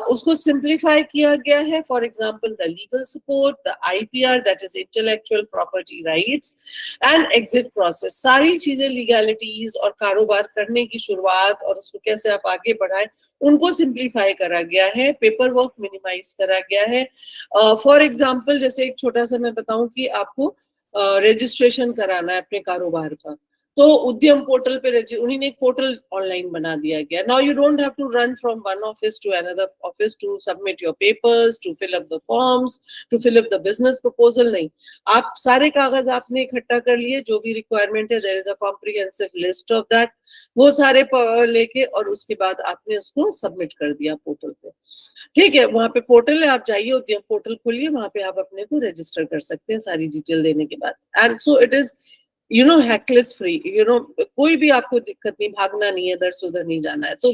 B: उसको simplify किया गया है. For example, the legal support, the IPR, that is intellectual property rights, and exit process. सारी चीजें legalities और कारोबार करने की शुरुआत और उसको कैसे आप आगे बढ़ाएं, उनको simplify करा गया है. पेपर वर्क मिनिमाइज करा गया है. For example, जैसे एक छोटा सा मैं बताऊं कि आपको रजिस्ट्रेशन कराना है अपने कारोबार का, तो उद्यम पोर्टल पे उन्होंने एक पोर्टल ऑनलाइन बना दिया गया. Now you don't have to run from one office to another office to submit your papers, to fill up the forms, to fill up the business proposal. नहीं, आप सारे कागज आपने इकट्ठा कर लिए, जो भी रिक्वायरमेंट है, there is a comprehensive list of that, वो सारे लेके और उसके बाद आपने उसको सबमिट कर दिया पोर्टल पे. ठीक है, वहां पे पोर्टल है, आप जाइए, उद्यम पोर्टल खोलिए, वहां पे आप अपने को रजिस्टर कर सकते हैं सारी डिटेल देने के बाद. एंड सो इट इज हैकलेस फ्री. कोई भी आपको दिक्कत नहीं, भागना नहीं है, दर उधर नहीं जाना है. तो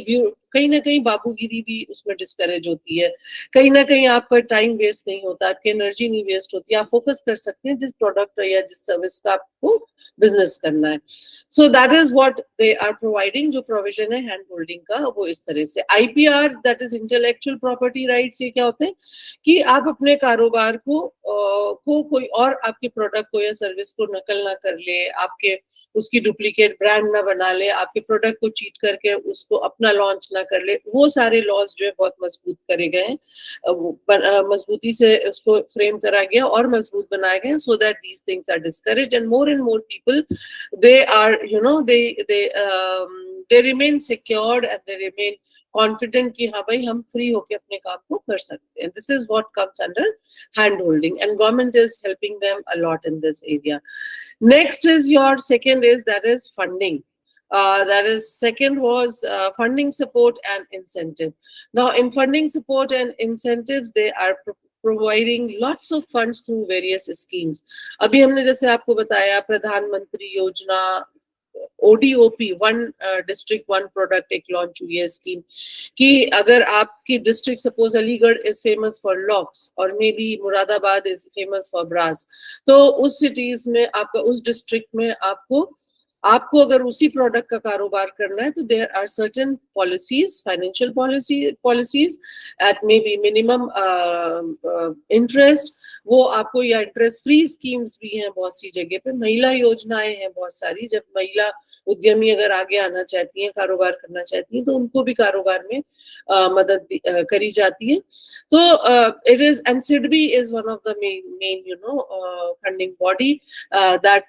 B: कहीं ना कहीं बाबूगिरी भी उसमें डिस्करेज होती है, कहीं ना कहीं आपका टाइम वेस्ट नहीं होता, आपकी एनर्जी नहीं वेस्ट होती, आप फोकस कर सकते हैं जिस प्रोडक्ट या जिस सर्विस का आपको बिजनेस करना है. So that is what they are providing. जो प्रोविजन है हैंड होल्डिंग का, वो इस तरह से. IPR, that is intellectual property rights. ये क्या होते हैं कि आप अपने कारोबार को कोई और आपके प्रोडक्ट को या सर्विस को नकल ना कर ले, आपके उसकी डुप्लीकेट ब्रांड ना बना ले, आपके प्रोडक्ट को चीट करके उसको अपना लॉन्च ना कर ले. वो सारे लॉज जो है बहुत मजबूत करे गए हैं, मजबूती से उसको फ्रेम करा गया और मजबूत बनाए गए, so that these things are discourage and more people they are they remain secured and they remain confident कि हाँ भाई हम free होके अपने काम को कर सकते हैं. This is what comes under hand holding, and government is helping them a lot in this area. Next is your second is, that is funding. That is second was funding support and incentive. Now in funding support and incentives, they are providing lots of funds through various schemes. अभी हमने जैसे आपको बताया प्रधानमंत्री योजना, ODOP, one district one product, एक launch हुई है स्कीम कि अगर आपकी district, suppose Aligarh is famous for locks और maybe Moradabad is famous for brass, तो उस सिटीज में आपका, उस डिस्ट्रिक्ट में आपको अगर उसी प्रोडक्ट का कारोबार करना है, तो there are certain policies, financial policies at maybe minimum interest, वो आपको, या इंटरेस्ट फ्री स्कीम्स भी हैं बहुत सी जगह पे, महिला योजनाएं हैं बहुत सारी, जब महिला उद्यमी अगर आगे आना चाहती हैं, कारोबार करना चाहती हैं, तो उनको भी कारोबार में मदद करी जाती है। तो it is, and SIDBI is one of the main you know funding body that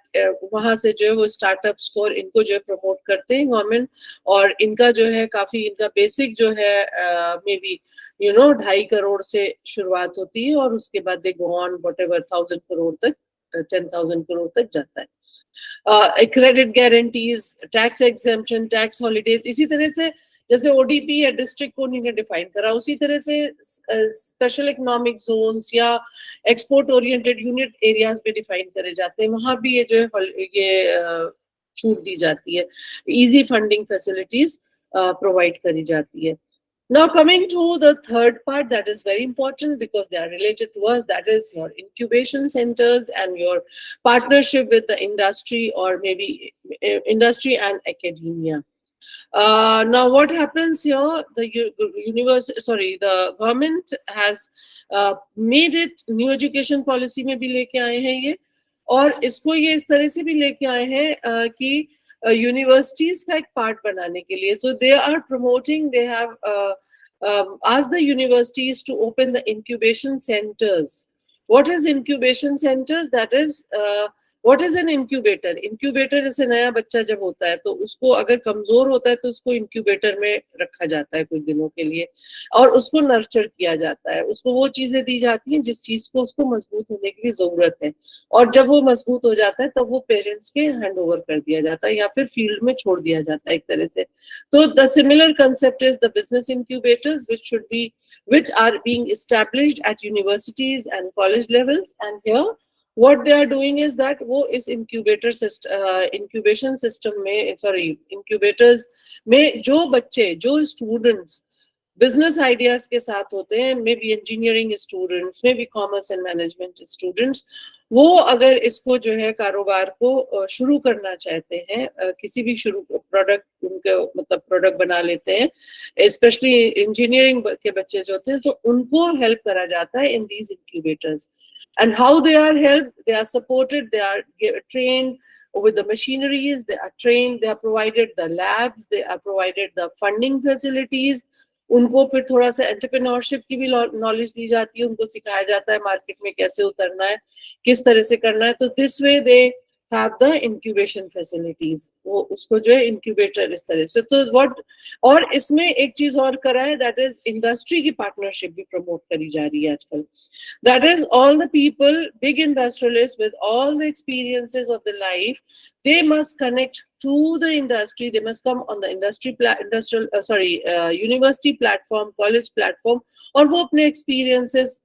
B: वहां से जो है वो स्टार्टअप्स को और इनको जो है प्रमोट करते हैं गवर्नमेंट, और इनका जो है काफी, इनका बेसिक जो है मे बी 2.5 करोड़ से शुरुआत होती है, और उसके बाद दे गो ऑन व्हाटएवर 1000 करोड़ तक, 10,000 करोड़ तक जाता है। Credit guarantees, tax exemption, tax holidays, इसी तरह से जैसे ओडीपी या डिस्ट्रिक्ट को उन्होंने डिफाइन करा, उसी तरह से स्पेशल इकोनॉमिक जोन्स या एक्सपोर्ट ओरिएंटेड यूनिट एरियाज भी डिफाइन करे जाते हैं, वहां भी ये जो है ये छूट दी जाती है, इजी फंडिंग फैसिलिटीज प्रोवाइड करी जाती है। Now coming to the third part, that is very important because they are related to us, that is your incubation centers and your partnership with the industry, or maybe industry and academia. Now what happens here, the government has made it, new education policy में भी लेके आए हैं ये, और इसको ये इस तरह से भी लेके आए हैं कि यूनिवर्सिटीज का एक पार्ट बनाने के लिए, so they are promoting, they have asked the universities to open the incubation centers. What is incubation centers? That is what is an incubator? Incubator जैसे नया बच्चा जब होता है तो उसको अगर कमजोर होता है तो उसको इंक्यूबेटर में रखा जाता है कुछ दिनों के लिए, और उसको नर्चर किया जाता है, उसको वो चीजें दी जाती हैं जिस चीज को उसको मजबूत होने की जरूरत है, और जब वो मजबूत हो जाता है तब वो पेरेंट्स के हैंड ओवर कर दिया जाता है या फिर फील्ड में छोड़ दिया जाता है एक तरह से। तो the similar concept is the business incubators which are being established at universities and college levels, and here what they are doing is that वो इस incubation system में, incubators में जो बच्चे, जो स्टूडेंट्स बिजनेस आइडियाज के साथ होते हैं, may be engineering students, may be commerce and management students, वो अगर इसको जो है कारोबार को शुरू करना चाहते हैं, किसी भी शुरू प्रोडक्ट, उनके मतलब प्रोडक्ट बना लेते हैं, स्पेशली इंजीनियरिंग के बच्चे जो होते हैं, तो उनको हेल्प करा जाता है in these incubators. And how they are helped, they are supported, they are trained with the machineries, they are trained, they are provided the labs, they are provided the funding facilities, उनको फिर थोड़ा सा entrepreneurship की भी knowledge दी जाती है, उनको सिखाया जाता है मार्केट में कैसे उतरना है, किस तरह से करना है, तो this way they have the incubation facilities, वो उसको जो है इंक्यूबेटर इस तरह से। तो व्हाट, और इसमें एक चीज और करा है, दैट इज इंडस्ट्री की पार्टनरशिप भी प्रमोट करी जा रही है आजकल। That is, all the people, big industrialists with all the experiences of the life, they must connect to the industry. They must come on the university platform, college platform, और वो अपने experiences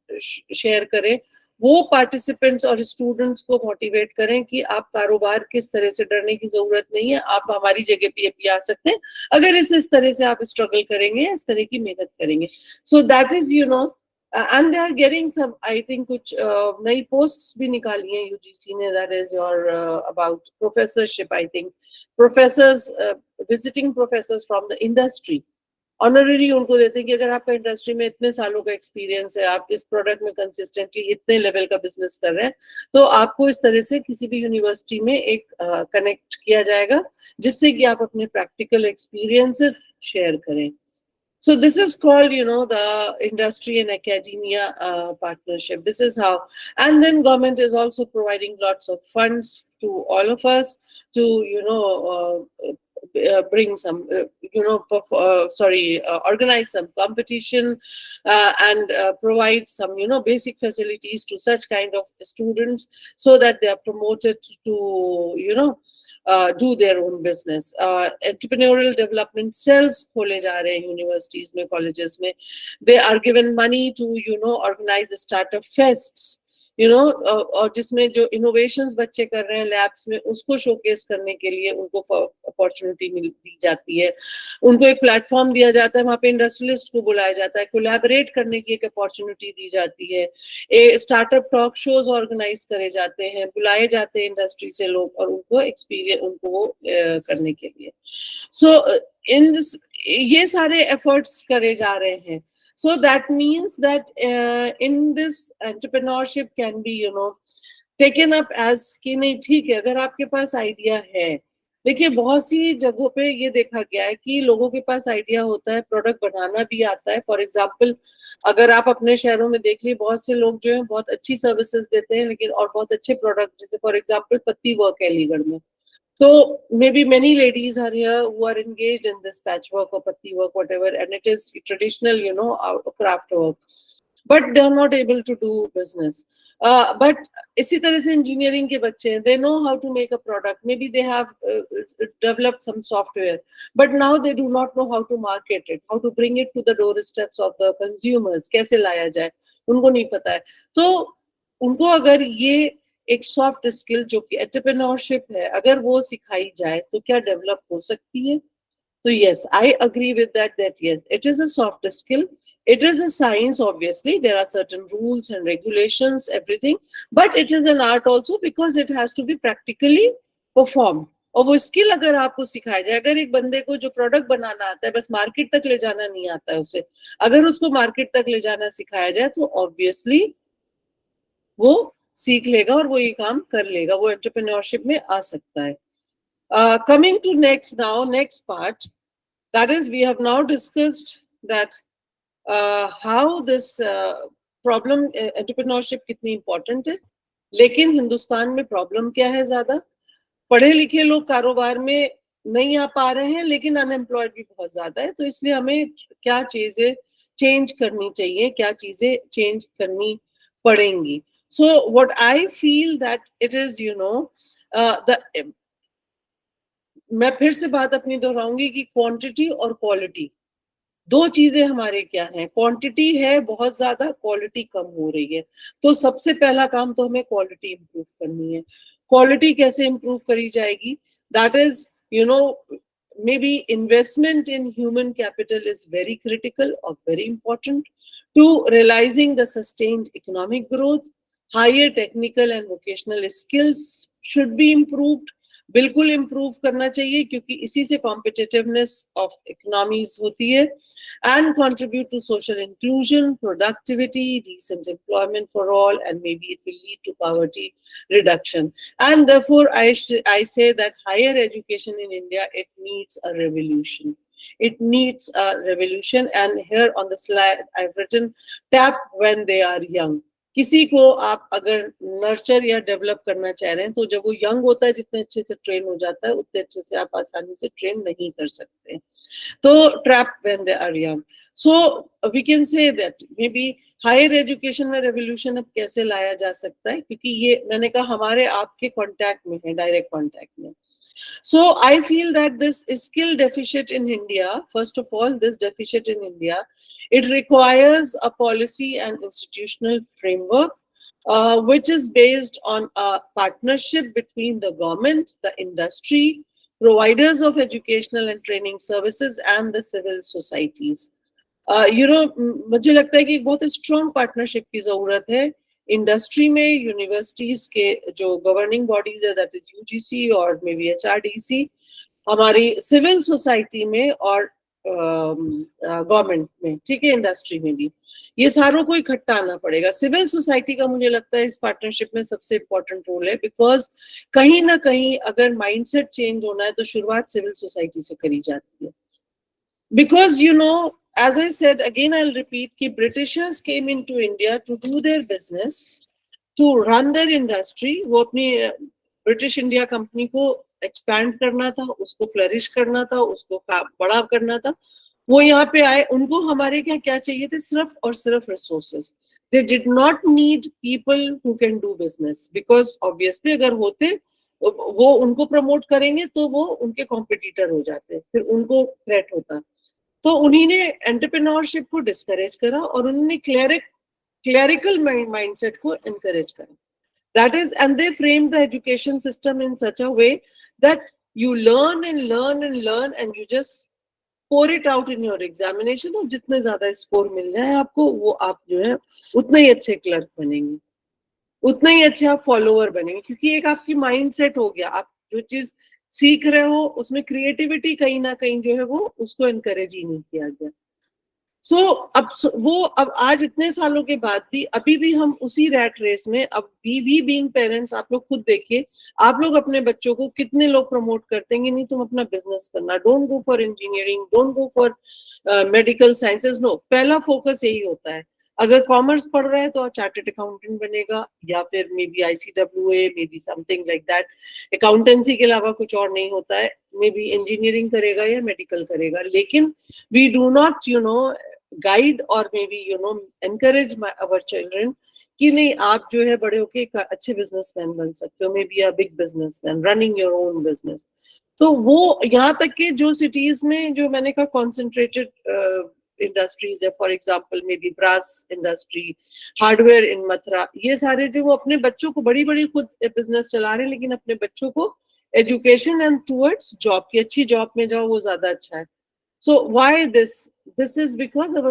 B: share करें, वो participants और students को motivate करें कि आप कारोबार किस तरह से, डरने की जरूरत नहीं है, आप हमारी जगह पे भी आ सकते हैं अगर इस तरह से आप struggle करेंगे, इस तरह की मेहनत करेंगे। So that is, and they are getting some, I think कुछ नई posts भी निकाली हैं UGC ने, that is your about professorship, I think professors, visiting professors from the industry, honorary उनको देते हैं कि अगर आपका इंडस्ट्री में इतने सालों का एक्सपीरियंस है, आप इस प्रोडक्ट में कंसिस्टेंटली इतने लेवल का बिजनेस कर रहे हैं, तो आपको इस तरह से किसी भी यूनिवर्सिटी में एक कनेक्ट किया जाएगा जिससे कि आप अपने प्रैक्टिकल एक्सपीरियंसेस शेयर करें। So this is called, the industry and academia partnership. This is how, and then government is also providing lots of funds to all of us to, bring some, organize some competition and provide some, basic facilities to such kind of students so that they are promoted to, do their own business. Entrepreneurial development cells खोले जा रहे हैं universities में, colleges में. They are given money to, organize the startup fests. और जिसमें जो innovations बच्चे कर रहे हैं लैब्स में, उसको शोकेस करने के लिए उनको अपॉर्चुनिटी दी जाती है, उनको एक प्लेटफॉर्म दिया जाता है, वहाँ पे इंडस्ट्रियलिस्ट को बुलाया जाता है, कोलैबोरेट करने की एक अपॉर्चुनिटी दी जाती है, स्टार्टअप टॉक शोज ऑर्गेनाइज करे जाते हैं, बुलाए जाते हैं इंडस्ट्री से लोग और उनको एक्सपीरियंस, उनको करने के लिए। सो इन ये सारे एफर्ट्स करे जा रहे हैं। So that means that in this entrepreneurship can be taken up as कि नहीं ठीक है, अगर आपके पास आइडिया है. देखिए बहुत सी जगहों पे ये देखा गया है कि लोगों के पास आइडिया होता है, प्रोडक्ट बनाना भी आता है. फॉर एग्जांपल अगर आप अपने शहरों में देख लीजिए, बहुत से लोग जो है बहुत अच्छी सर्विसेज देते हैं लेकिन और बहुत अच्छे प्रोडक्ट, जैसे फॉर एग्जांपल पत्ती वर्क है अलीगढ़ में. So maybe many ladies are here who are engaged in this patchwork or patti work, whatever, and it is traditional, craft work. But they are not able to do business. But इसी तरह से engineering के बच्चे हैं, they know how to make a product. Maybe they have developed some software, but now they do not know how to market it, how to bring it to the doorsteps of the consumers. कैसे लाया जाए, उनको नहीं पता है. तो उनको अगर ये एक सॉफ्ट स्किल जो कि एंटरप्रेन्योरशिप है, अगर वो सिखाई जाए तो क्या डेवलप हो सकती है. तो yes, I agree with that yes, it is a soft skill, it is a science. Obviously there are certain rules and regulations, everything, but it is an art also because it has to be practically performed. और वो skill अगर आपको सिखाया जाए, अगर एक बंदे को जो प्रोडक्ट बनाना आता है बस मार्केट तक ले जाना नहीं आता है उसे, अगर उसको मार्केट तक ले जाना सिखाया जाए तो ऑब्वियसली वो सीख लेगा और वो ये काम कर लेगा, वो एंटरप्रेन्योरशिप में आ सकता है. Coming to next part, that is we have now discussed that how this problem entrepreneurship कितनी important है. लेकिन हिंदुस्तान में प्रॉब्लम क्या है, ज्यादा पढ़े लिखे लोग कारोबार में नहीं आ पा रहे हैं लेकिन अनएम्प्लॉयड भी बहुत ज्यादा है. तो इसलिए हमें क्या चीजें चेंज करनी चाहिए, क्या चीजें चेंज करनी पड़ेंगी. So what I feel that it is, मैं फिर से बात अपनी दोहराऊंगी कि क्वांटिटी और क्वालिटी दो चीजें हमारे क्या हैं. क्वांटिटी है बहुत ज्यादा, क्वालिटी कम हो रही है. तो सबसे पहला काम तो हमें क्वालिटी इंप्रूव करनी है. क्वालिटी कैसे इंप्रूव करी जाएगी? That is maybe investment in human capital is very critical or very important to realizing the sustained economic growth. Higher technical and vocational skills should be improved. बिल्कुल improve करना चाहिए क्योंकि इसी से कॉम्पिटिटिवनेस ऑफ इकोनॉमीज होती है. And contribute to social inclusion, productivity, decent employment for all, and maybe it will lead to poverty reduction. And therefore I say that higher education in India, it needs a revolution. It needs a revolution, and here on the slide I've written tap when they are young. किसी को आप अगर nurture या develop करना चाह रहे हैं तो जब वो यंग होता है, जितने अच्छे से ट्रेन हो जाता है उतने अच्छे से आप आसानी से ट्रेन नहीं कर सकते. तो trap when they are young. So we can say that maybe higher education में रेवोल्यूशन अब कैसे लाया जा सकता है, क्योंकि ये मैंने कहा हमारे आपके कांटेक्ट में है, डायरेक्ट कांटेक्ट में. So I feel that this skill deficit in India, first of all, this deficit in India, it requires a policy and institutional framework which is based on a partnership between the government, the industry, providers of educational and training services, and the civil societies. मुझे लगता है कि एक बहुत strong partnership की जरूरत है industry में, यूनिवर्सिटीज के जो गवर्निंग बॉडीज है, दैट इज यूजीसी और मे बी एचआरडीसी, हमारी सिविल सोसाइटी में और गवर्नमेंट में, ठीक है, इंडस्ट्री में भी. ये सारों को इकट्ठा आना पड़ेगा. सिविल सोसाइटी का मुझे लगता है इस पार्टनरशिप में सबसे इम्पोर्टेंट रोल है, बिकॉज कहीं ना कहीं अगर माइंडसेट चेंज होना है तो शुरुआत सिविल सोसाइटी से करी जाती है. Because as I said, again I'll repeat, कि Britishers came into India to do their business, to run their industry. वो अपनी ब्रिटिश इंडिया कंपनी को एक्सपैंड करना था, उसको फ्लरिश करना था, उसको बड़ा करना था. वो यहाँ पे आए, उनको हमारे क्या चाहिए थे? सिर्फ और सिर्फ resources. They did not need people who can do business, because obviously अगर होते वो उनको प्रमोट करेंगे तो वो उनके कॉम्पिटिटर हो जाते, फिर उनको थ्रेट होता. तो उन्हीं ने एंटरप्रेन्योरशिप को डिस्करेज करा और उन्होंने क्लरिकल माइंडसेट को एनकरेज करा. That is, and they frame the education system in such a way that you learn and learn and learn and you just pour it out in your examination. और जितने ज्यादा score मिल जाए आपको, वो आप जो है उतने ही अच्छे क्लर्क बनेंगे, उतना ही अच्छा फॉलोअर बनेंगे, क्योंकि एक आपकी माइंडसेट हो गया. आप जो चीज सीख रहे हो उसमें क्रिएटिविटी कहीं ना कहीं जो है वो उसको एनकरेज ही नहीं किया गया. सो अब आज इतने सालों के बाद भी अभी भी हम उसी रैट रेस में, अब वी बीइंग पेरेंट्स, आप लोग खुद देखिए, आप लोग अपने बच्चों को कितने लोग प्रमोट करते हैं, नहीं तुम अपना बिजनेस करना, don't go for engineering, don't go for medical sciences, no, पहला फोकस यही होता है। अगर कॉमर्स पढ़ रहा है तो चार्टर्ड अकाउंटेंट बनेगा, या फिर may be ICWA, may be something like that. Accountancy के अलावा कुछ और नहीं होता है, मे बी इंजीनियरिंग करेगा या मेडिकल करेगा, लेकिन वी डू नॉट गाइड और may be encourage our children कि नहीं आप जो है बड़े होके एक अच्छे बिजनेसमैन बन सकते हो, may be a big businessman running your own business. तो वो यहाँ तक कि जो सिटीज में जो मैंने कहा कॉन्सेंट्रेटेड इंडस्ट्रीज है, for example maybe brass industry, hardware in Mathura, ये सारे जो वो अपने बच्चों को बड़ी बड़ी खुद बिजनेस चला रहे हैं, लेकिन अपने बच्चों को एजुकेशन एंड टूवर्ड्स जॉब की, अच्छी जॉब में जाओ वो ज्यादा अच्छा है। So why this? This is because of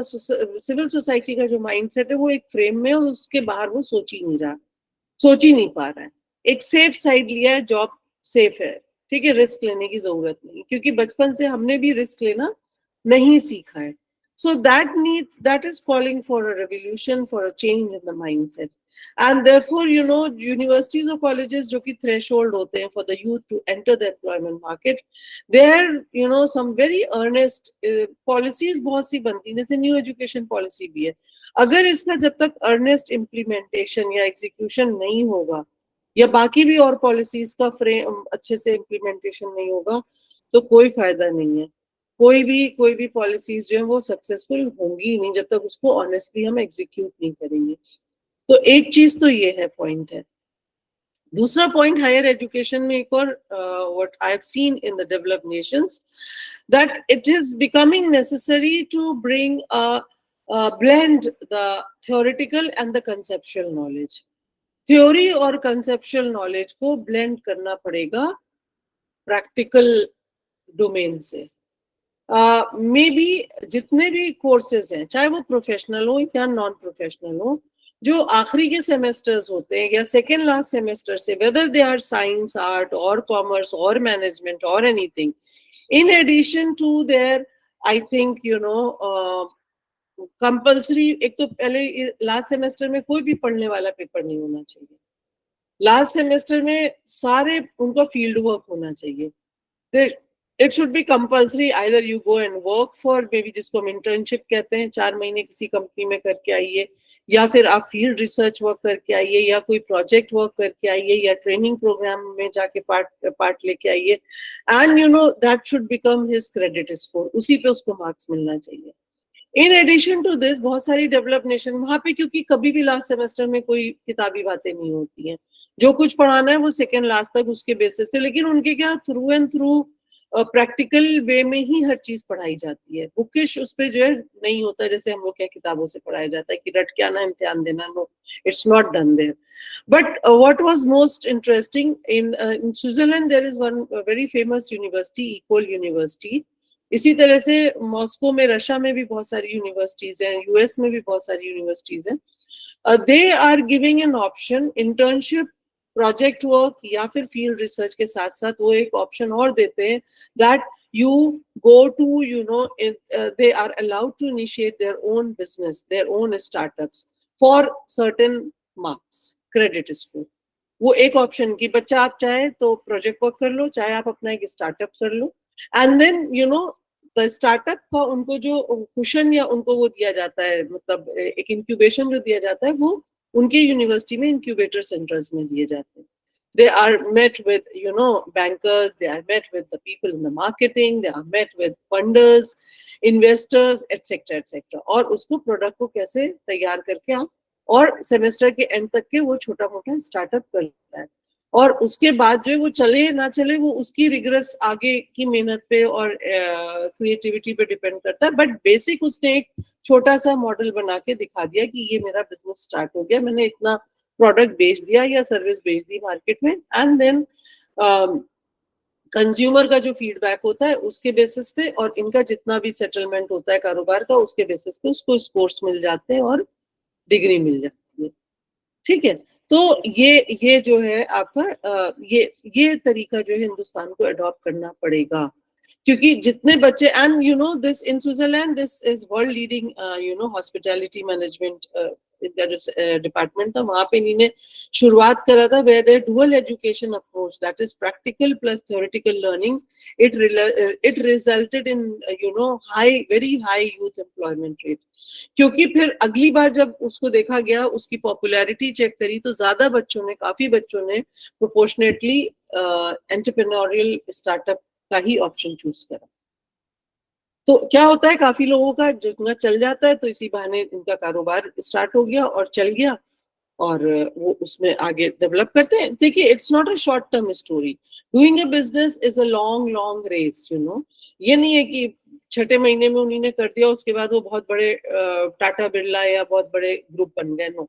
B: civil society का जो mindset है वो एक फ्रेम में, और उसके बाहर वो सोच ही नहीं पा रहा है। एक सेफ साइड लिया है, जॉब सेफ है, ठीक है, रिस्क लेने की जरूरत नहीं, क्योंकि बचपन से हमने भी रिस्क लेना नहीं सीखा है। So that is calling for a revolution, for a change in the mindset. And therefore, universities or colleges जो कि threshold होते हैं for the youth to enter the employment market, there, some very earnest policies बहुत सी बनती हैं, जैसे new education policy भी है। अगर इसका जब तक earnest implementation या execution नहीं होगा, या बाकी भी और पॉलिसीज का फ्रेम अच्छे से इम्प्लीमेंटेशन नहीं होगा, तो कोई फायदा नहीं है। कोई भी पॉलिसीज जो है वो सक्सेसफुल होंगी ही नहीं जब तक उसको ऑनेस्टली हम एग्जीक्यूट नहीं करेंगे। तो एक चीज तो ये है, पॉइंट है। दूसरा पॉइंट, हायर एजुकेशन में एक और what I have seen in the developed nations, that it is becoming necessary to bring blend the theoretical and the conceptual knowledge. Theory और कंसेप्चुअल नॉलेज को ब्लेंड करना पड़ेगा प्रैक्टिकल डोमेन से। May be जितने भी कोर्सेज हैं, चाहे वो प्रोफेशनल हो या नॉन प्रोफेशनल हो, जो आखिरी के सेमेस्टर्स होते हैं या सेकेंड लास्ट सेमेस्टर से, whether they are science, art और कॉमर्स और मैनेजमेंट और anything, in addition to there, I think compulsory, एक तो पहले लास्ट सेमेस्टर में कोई भी पढ़ने वाला पेपर नहीं होना चाहिए। लास्ट सेमेस्टर में सारे उनका फील्ड वर्क होना चाहिए। It should be compulsory, either you go and work for, may be जिसको हम इंटर्नशिप कहते हैं, 4 महीने किसी कंपनी में करके आइए, या फिर आप फील्ड रिसर्च वर्क करके आइए, या कोई प्रोजेक्ट वर्क करके आइए, या ट्रेनिंग प्रोग्राम में जाके पार्ट लेके आइए, and that should become his credit score, उसी पे उसको मार्क्स मिलना चाहिए। इन एडिशन टू दिस, बहुत सारी डेवलप्ड नेशन वहां पे, क्योंकि कभी भी लास्ट सेमेस्टर में कोई किताबी बातें नहीं होती हैं, जो कुछ पढ़ाना है वो सेकेंड लास्ट तक उसके बेसिस पे, लेकिन उनके क्या through and through practical way में ही हर चीज पढ़ाई जाती है। बुकिश उस पे जो है नहीं होता, जैसे हम लोग क्या किताबों से पढ़ाया जाता है कि रट के आना, इम्तिहान देना, no, it's not done there. But what was most interesting in Switzerland, there is one very famous university, equal university. इसी तरह से मॉस्को में, रशिया में भी बहुत सारी यूनिवर्सिटीज हैं, US में भी बहुत सारी यूनिवर्सिटीज हैं। They are giving an option, internship, project work या फिर फील्ड रिसर्च के साथ साथ वो एक ऑप्शन और देते हैं, that you go to, they are allowed to initiate their own business, their own startups for certain marks, credit score। वो एक ऑप्शन की, बच्चा आप चाहे तो प्रोजेक्ट वर्क कर लो, चाहे आप अपना एक स्टार्टअप कर लो, एंड देन द स्टार्टअप का उनको जो कुशन या उनको वो दिया जाता है, मतलब एक इंक्यूबेशन जो दिया जाता है, वो उनके यूनिवर्सिटी में इंक्यूबेटर सेंटर्स में दिए जाते हैं। They are met with, bankers, they are met with the people in the marketing, they are met with funders, investors, etc. etc. और उसको प्रोडक्ट को कैसे तैयार करके आप और सेमेस्टर के एंड तक के वो छोटा मोटा स्टार्टअप कर लेता है, और उसके बाद जो वो चले ना चले वो उसकी रिग्रेस आगे की मेहनत पे और क्रिएटिविटी पे डिपेंड करता है। बट बेसिक उसने एक छोटा सा मॉडल बना के दिखा दिया कि ये मेरा बिजनेस स्टार्ट हो गया, मैंने इतना प्रोडक्ट बेच दिया या सर्विस बेच दी मार्केट में, एंड देन कंज्यूमर का जो फीडबैक होता है उसके बेसिस पे और इनका जितना भी सेटलमेंट होता है कारोबार का उसके बेसिस पे उसको स्कोर्स मिल जाते हैं और डिग्री मिल जाती है। ठीक है, तो ये जो है आपका ये तरीका जो है हिंदुस्तान को अडॉप्ट करना पड़ेगा। क्योंकि जितने बच्चे, and you know this in Switzerland this is world leading you know hospitality management, इनका जो डिपार्टमेंट था वहां पे इन्होंने शुरुआत करा था, where there dual education approach, that is practical plus theoretical learning, it resulted in you know high, very high youth employment rate. क्योंकि फिर अगली बार जब उसको देखा गया, उसकी पॉपुलैरिटी चेक करी, तो ज्यादा बच्चों ने, काफी बच्चों ने प्रोपोर्शनेटली एंटरप्रेन्योरियल स्टार्टअप का ही ऑप्शन चूज करा। तो क्या होता है, काफी लोगों का जितना चल जाता है, तो इसी बहाने उनका कारोबार स्टार्ट हो गया और चल गया, और वो उसमें आगे डेवलप करते हैं। देखिए, it's not a short term story, doing a business is a long long race, you know. ये नहीं है कि छठे महीने में उन्होंने कर दिया, उसके बाद वो बहुत बड़े टाटा बिरला या बहुत बड़े ग्रुप बन गए। नो,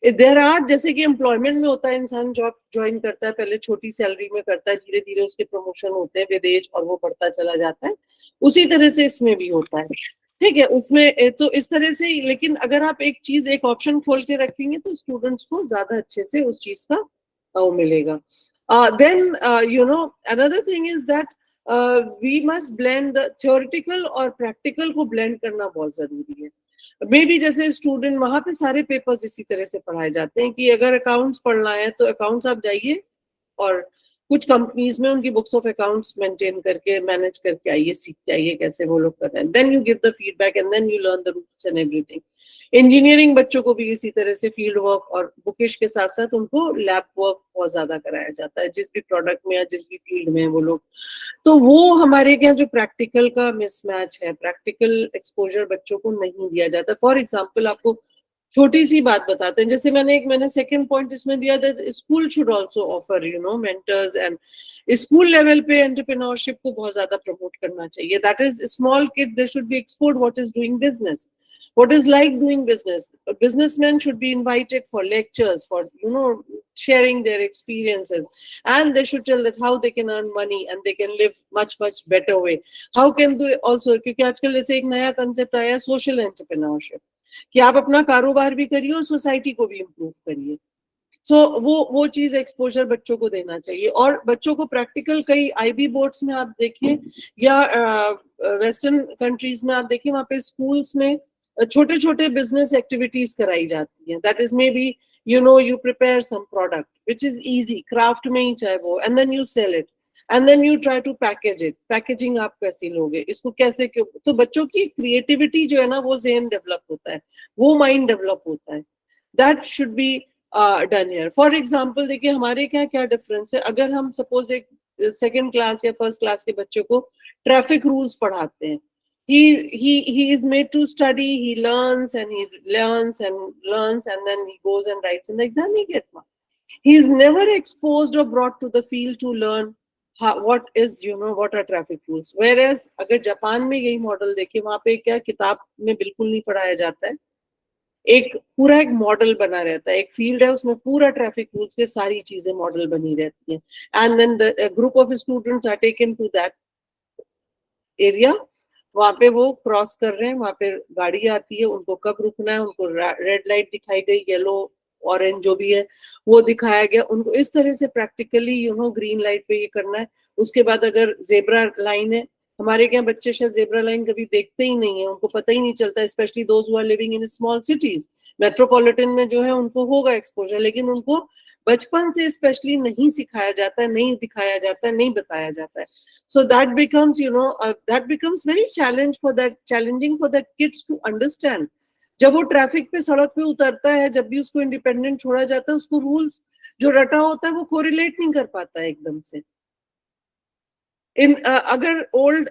B: देयर आर, जैसे कि एम्प्लॉयमेंट में होता है, इंसान जॉब ज्वाइन करता है, पहले छोटी सैलरी में करता है, धीरे धीरे उसके प्रमोशन होते हैं विदेश और वो बढ़ता चला जाता है, उसी तरह से इसमें भी होता है। ठीक है, उसमें तो इस तरह से ही, लेकिन अगर आप एक चीज, एक ऑप्शन खोल के रखेंगे तो स्टूडेंट्स को ज्यादा अच्छे से उस चीज का वो मिलेगा। Then you know another thing is that we must blend the theoretical और प्रैक्टिकल को ब्लेंड करना बहुत जरूरी है। मे बी जैसे स्टूडेंट, वहां पे सारे पेपर्स इसी तरह से पढ़ाए जाते हैं कि अगर अकाउंट्स पढ़ना है तो अकाउंट्स आप जाइए और कुछ कंपनीज में उनकी बुक्स ऑफ अकाउंट्स मेंटेन करके, मैनेज करके आइए, सीख के आइए कैसे वो लोग कर रहे हैं, then you give the feedback and then you learn the rules and everything. Engineering बच्चों को भी इसी तरह से फील्ड वर्क और बुकिश के साथ साथ उनको लैब वर्क बहुत ज्यादा कराया जाता है, जिस भी प्रोडक्ट में या जिस भी फील्ड में वो लोग। तो वो हमारे यहाँ जो प्रैक्टिकल का मिसमैच है, प्रैक्टिकल एक्सपोजर बच्चों को नहीं दिया जाता। फॉर एग्जाम्पल, आपको छोटी सी बात बताते हैं, जैसे मैंने सेकंड पॉइंट इसमें दिया that school should also offer you know mentors, and school level पे एंटरप्रेन्योरशिप को बहुत ज्यादा प्रमोट करना चाहिए। That is small kids, they should be exposed what is doing business, what is like doing business. Businessmen should be invited for lectures, for you know sharing their experiences, and they should tell that how they can earn money and they can live much better way. How can they also, क्योंकि आजकल जैसे एक नया concept आया है social entrepreneurship, कि आप अपना कारोबार भी करिए और सोसाइटी को भी इम्प्रूव करिए। सो वो चीज एक्सपोजर बच्चों को देना चाहिए। और बच्चों को प्रैक्टिकल, कई आईबी बोर्ड्स में आप देखिए या वेस्टर्न कंट्रीज में आप देखिए, वहाँ पे स्कूल्स में छोटे छोटे बिजनेस एक्टिविटीज कराई जाती हैं। That is maybe you know you prepare some product which is easy, craft में ही चाहे वो, and then you sell it and then you try to package it. Packaging आप कैसे लोगे इसको, कैसे क्यों, तो बच्चों की क्रिएटिविटी जो है ना, वो ज़हन डेवलप होता है, वो माइंड डेवलप होता है। That should be done here. For example देखिए, हमारे क्या क्या डिफरेंस है, अगर हम सपोज एक सेकेंड क्लास या फर्स्ट क्लास के बच्चे को ट्रैफिक रूल्स पढ़ाते हैं, he is made to study, he learns and he learns and learns, and then he goes and writes in the exam, he gets marks. He is never exposed or brought to the field to learn what is you know what are traffic rules. Whereas अगर Japan में यही model देखिए, वहां पे क्या किताब में बिल्कुल नहीं पढ़ाया जाता है, एक पूरा एक मॉडल बना रहता है, एक फील्ड है उसमें पूरा ट्रैफिक रूल्स के सारी चीजें मॉडल बनी रहती हैं, and then the group of students are taken to that area, वहां पे वो क्रॉस कर रहे हैं, वहां पे गाड़ी आती है, उनको कब रुकना है, उनको रेड लाइट दिखाई गई, येलो ऑरेंज जो भी है वो दिखाया गया, उनको इस तरह से practically you know green light पे ये करना है। उसके बाद अगर जेब्रा लाइन है, हमारे क्या बच्चे शायद जेब्रा लाइन कभी देखते ही नहीं है, उनको पता ही नहीं चलता, specially those who are living in small cities. Metropolitan में जो है उनको होगा एक्सपोजर, लेकिन उनको बचपन से स्पेशली नहीं सिखाया जाता है, नहीं दिखाया जाता है, नहीं बताया जाता है। So that becomes, you know, that becomes very challenging for that kids to understand. जब वो ट्रैफिक पे, सड़क पे उतरता है, जब भी उसको इंडिपेंडेंट छोड़ा जाता है, उसको रूल्स जो रटा होता है वो कोरिलेट नहीं कर पाता है एकदम से। अगर ओल्ड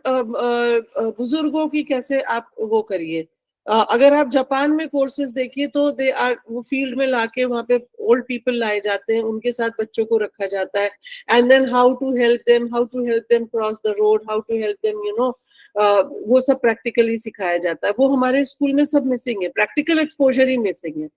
B: बुजुर्गों की कैसे आप वो करिए, अगर आप जापान में कोर्सेज देखिए तो दे आर, वो फील्ड में लाके वहाँ पे ओल्ड पीपल लाए जाते हैं, उनके साथ बच्चों को रखा जाता है, and then how to help them cross the road, how to help them you know, वो सब प्रैक्टिकली सिखाया जाता है। वो हमारे स्कूल में सब मिसिंग है, प्रैक्टिकल एक्सपोजर ही मिसिंग है।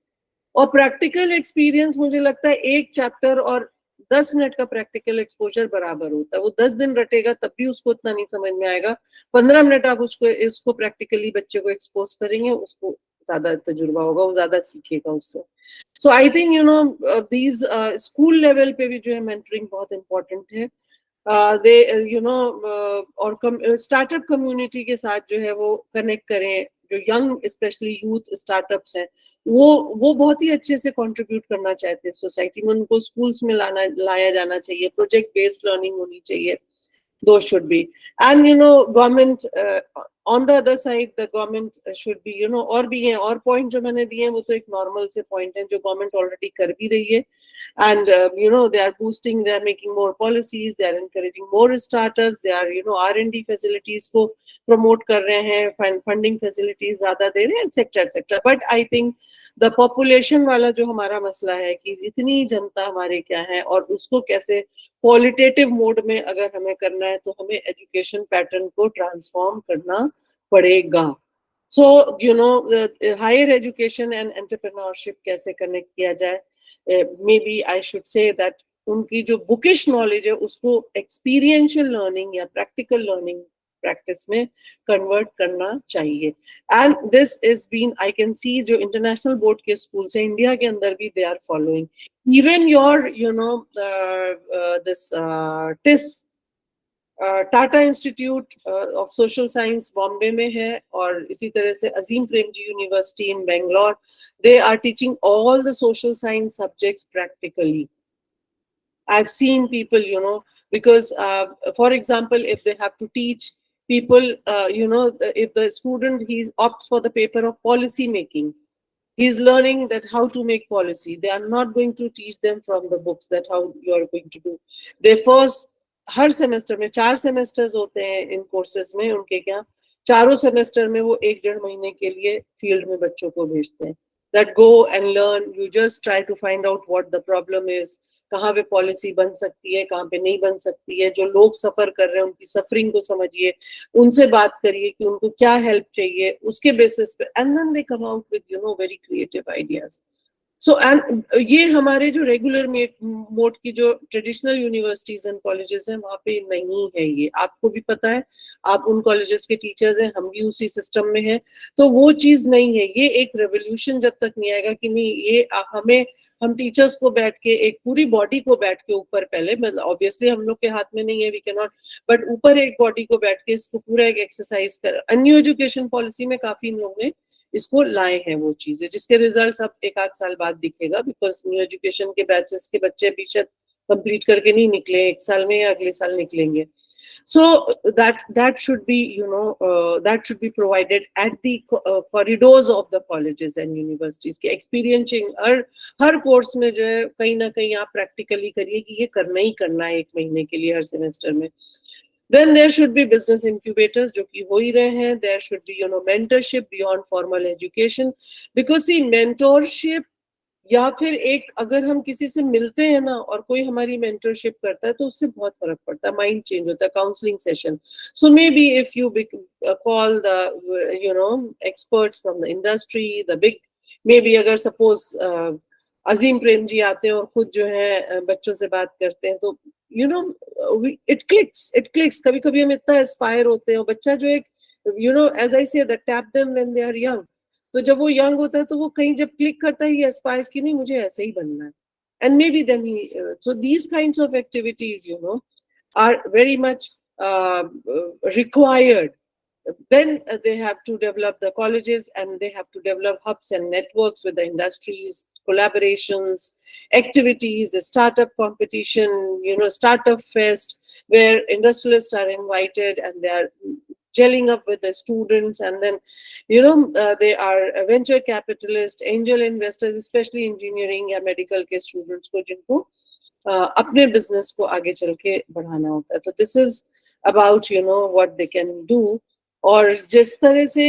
B: और प्रैक्टिकल एक्सपीरियंस मुझे लगता है एक चैप्टर और 10 मिनट का प्रैक्टिकल एक्सपोजर बराबर होता है। वो 10 दिन रटेगा तब भी उसको इतना नहीं समझ में आएगा, 15 मिनट आप इसको प्रैक्टिकली बच्चे को एक्सपोज करेंगे, उसको ज्यादा तजुर्बा होगा, वो ज्यादा सीखेगा उससे। So I think you know these school level पे भी जो है मेंटरिंग बहुत इंपॉर्टेंट है। और स्टार्टअप कम्युनिटी के साथ जो है वो कनेक्ट करें, जो यंग स्पेशली यूथ स्टार्टअप्स हैं वो बहुत ही अच्छे से कंट्रीब्यूट करना चाहते हैं सोसाइटी में, उनको स्कूल्स में लाया जाना चाहिए, प्रोजेक्ट बेस्ड लर्निंग होनी चाहिए. Those should be. And government, on the other side, the government should be, और भी हैं, और point जो मैंने दिए हैं वो तो एक normal से point हैं जो government already कर भी रही है. And they are boosting, they are making more policies, they are encouraging more startups, they are R&D facilities को promote कर रहे हैं, funding facilities ज़्यादा दे रहे हैं, etc etc. But I think the population वाला जो हमारा मसला है कि इतनी जनता हमारे क्या है और उसको कैसे क्वालिटेटिव मोड में अगर हमें करना है तो हमें एजुकेशन पैटर्न को ट्रांसफॉर्म करना पड़ेगा. So higher education and entrepreneurship कैसे कनेक्ट किया जाए, maybe I should say that उनकी जो बुकिश नॉलेज है उसको एक्सपीरियंशियल लर्निंग या प्रैक्टिकल लर्निंग प्रैक्टिस में कन्वर्ट करना चाहिए. And this is been, I can see जो इंटरनेशनल बोर्ड के स्कूल है इंडिया के अंदर भी they are following. Even your, this TIS, Tata institute of social science Bombay में है, और इसी तरह से Azim Premji university in Bangalore, they are teaching all the social science subjects practically. I've seen people, because for example, if they have to teach people, if the student he opts for the paper of policy making, he's learning that how to make policy. They are not going to teach them from the books that how you are going to do. They first, her semester में 4 semesters होते हैं इन courses में उनके, क्या चारों semester में वो 1-1.5 महीने के लिए फील्ड में बच्चों को भेजते हैं. That go and learn, you just try to find out what the problem is, कहाँ पे पॉलिसी बन सकती है, कहाँ पे नहीं बन सकती है, जो लोग सफर कर रहे हैं उनकी सफरिंग को समझिए, उनसे बात करिए कि उनको क्या हेल्प चाहिए, उसके बेसिस पे, and then they come out with very creative ideas. So and ये हमारे जो रेगुलर मोड की जो ट्रेडिशनल यूनिवर्सिटीज एंड कॉलेजेस हैं वहाँ पे नहीं है. ये आपको भी पता है, आप उन कॉलेजेस के टीचर्स हैं, हम भी उसी सिस्टम में हैं, तो वो चीज नहीं है. ये एक रेवोल्यूशन जब तक नहीं आएगा कि नहीं, ये हम टीचर्स को बैठ के एक पूरी बॉडी को बैठ के ऊपर, पहले मतलब ऑब्वियसली हम लोग के हाथ में नहीं है, वी कैन नॉट, बट ऊपर एक बॉडी को बैठ के इसको पूरा एक एक्सरसाइज कर. न्यू एजुकेशन पॉलिसी में काफी इन लोगों ने इसको लाए हैं वो चीजें, जिसके रिजल्ट्स अब 1-8 साल बाद दिखेगा, बिकॉज न्यू एजुकेशन के बैचेस के बच्चे अभी शायद कंप्लीट करके नहीं निकले, 1 साल में या अगले साल निकलेंगे. So that should be, that should be provided at the corridors of the colleges and universities. के experiencing हर कोर्स में जो है कहीं ना कहीं आप प्रैक्टिकली करिए कि ये करना ही करना है 1 महीने के लिए हर सेमेस्टर में. Then there should be business incubators, जो कि हो ही रहे हैं. There should be, mentorship beyond formal education, because see, mentorship या फिर एक, अगर हम किसी से मिलते हैं ना और कोई हमारी मेंटरशिप करता है तो उससे बहुत फर्क पड़ता है, माइंड चेंज होता है. Counselling session, so may be if you call the experts from the industry, the big, may be अगर सपोज अजीम प्रेम जी आते हैं और खुद जो है बच्चों से बात करते हैं तो इट क्लिक्स. कभी कभी हम इतना एस्पायर होते हैं, बच्चा जो एक as I say that tap them when they are young, तो जब वो यंग होता है तो वो कहीं जब क्लिक करता है, ये एस्पायर्स कि नहीं मुझे ऐसे ही बनना है, एंड मे बी देन ही, so these kinds of activities are very much required. Then they have to develop the colleges, and they have to develop hubs and networks with the industries, collaborations, activities, a startup competition, startup fest, where industrialists are invited and they are gelling up with the students, and then they are venture capitalists, angel investors, especially engineering या medical के students को, जिनको अपने business को आगे चल के बढ़ाना होता है. तो this is about what they can do. और जिस तरह से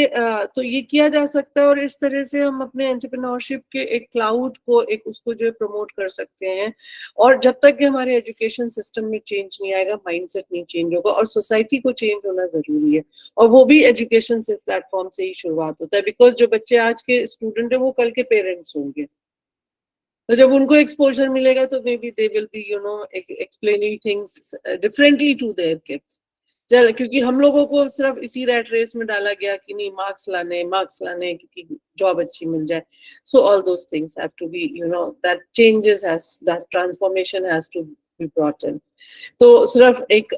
B: तो ये किया जा सकता है, और इस तरह से हम अपने एंटरप्रेन्योरशिप के एक क्लाउड को उसको जो है प्रमोट कर सकते हैं. और जब तक कि हमारे एजुकेशन सिस्टम में चेंज नहीं आएगा, माइंडसेट नहीं चेंज होगा, और सोसाइटी को चेंज होना जरूरी है, और वो भी एजुकेशन से प्लेटफॉर्म से ही शुरुआत होता है. बिकॉज जो बच्चे आज के स्टूडेंट है वो कल के पेरेंट्स होंगे, तो जब उनको एक्सपोजर मिलेगा तो maybe they will be explaining things differently to their kids. क्योंकि हम लोगों को सिर्फ इसी रैट रेस में डाला गया कि नहीं मार्क्स लाने क्योंकि जॉब अच्छी मिल जाए. So all those things have to be, that changes has, that transformation has to be brought in. तो सिर्फ एक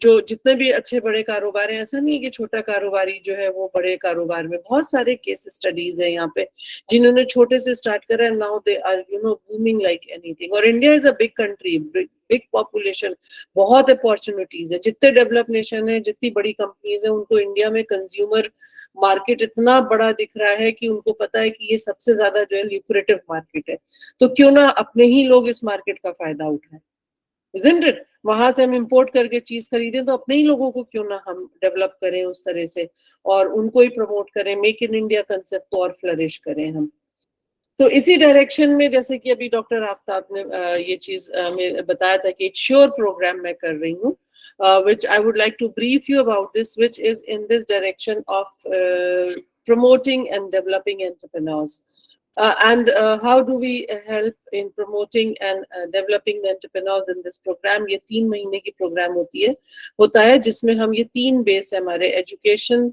B: जो जितने भी अच्छे बड़े कारोबार हैं, ऐसा नहीं है कि छोटा कारोबारी जो है वो बड़े कारोबार में, बहुत सारे केस स्टडीज हैं यहाँ पे जिन्होंने छोटे से स्टार्ट करा है, now they are booming like anything. और India is a big country, big population, बहुत अपॉर्चुनिटीज है. जितने डेवलप नेशन है, जितनी बड़ी कंपनीज है, उनको इंडिया में कंज्यूमर मार्केट इतना बड़ा दिख रहा है कि उनको पता है कि ये सबसे ज्यादा जो है ल्यूक्रेटिव मार्केट है. तो क्यों ना अपने ही लोग इस मार्केट का फायदा उठाएं, isn't it? वहां से हम इंपोर्ट करके चीज खरीदें तो अपने ही लोगों को क्यों ना हम डेवलप करें उस तरह से और उनको ही प्रमोट करें, मेक इन इंडिया कंसेप्ट को और फ्लरिश करें हम. तो इसी डायरेक्शन में जैसे कि अभी डॉक्टर आफ्ताब ने ये चीज बताया था कि एक श्योर प्रोग्राम मैं कर रही हूँ, which I would like to brief you about this, which is in this direction of promoting and developing entrepreneurs. And how do we help in promoting and developing the entrepreneurs in this program? ये 3 महीने की programme होता है जिसमें हम ये 3 base है हमारे, education,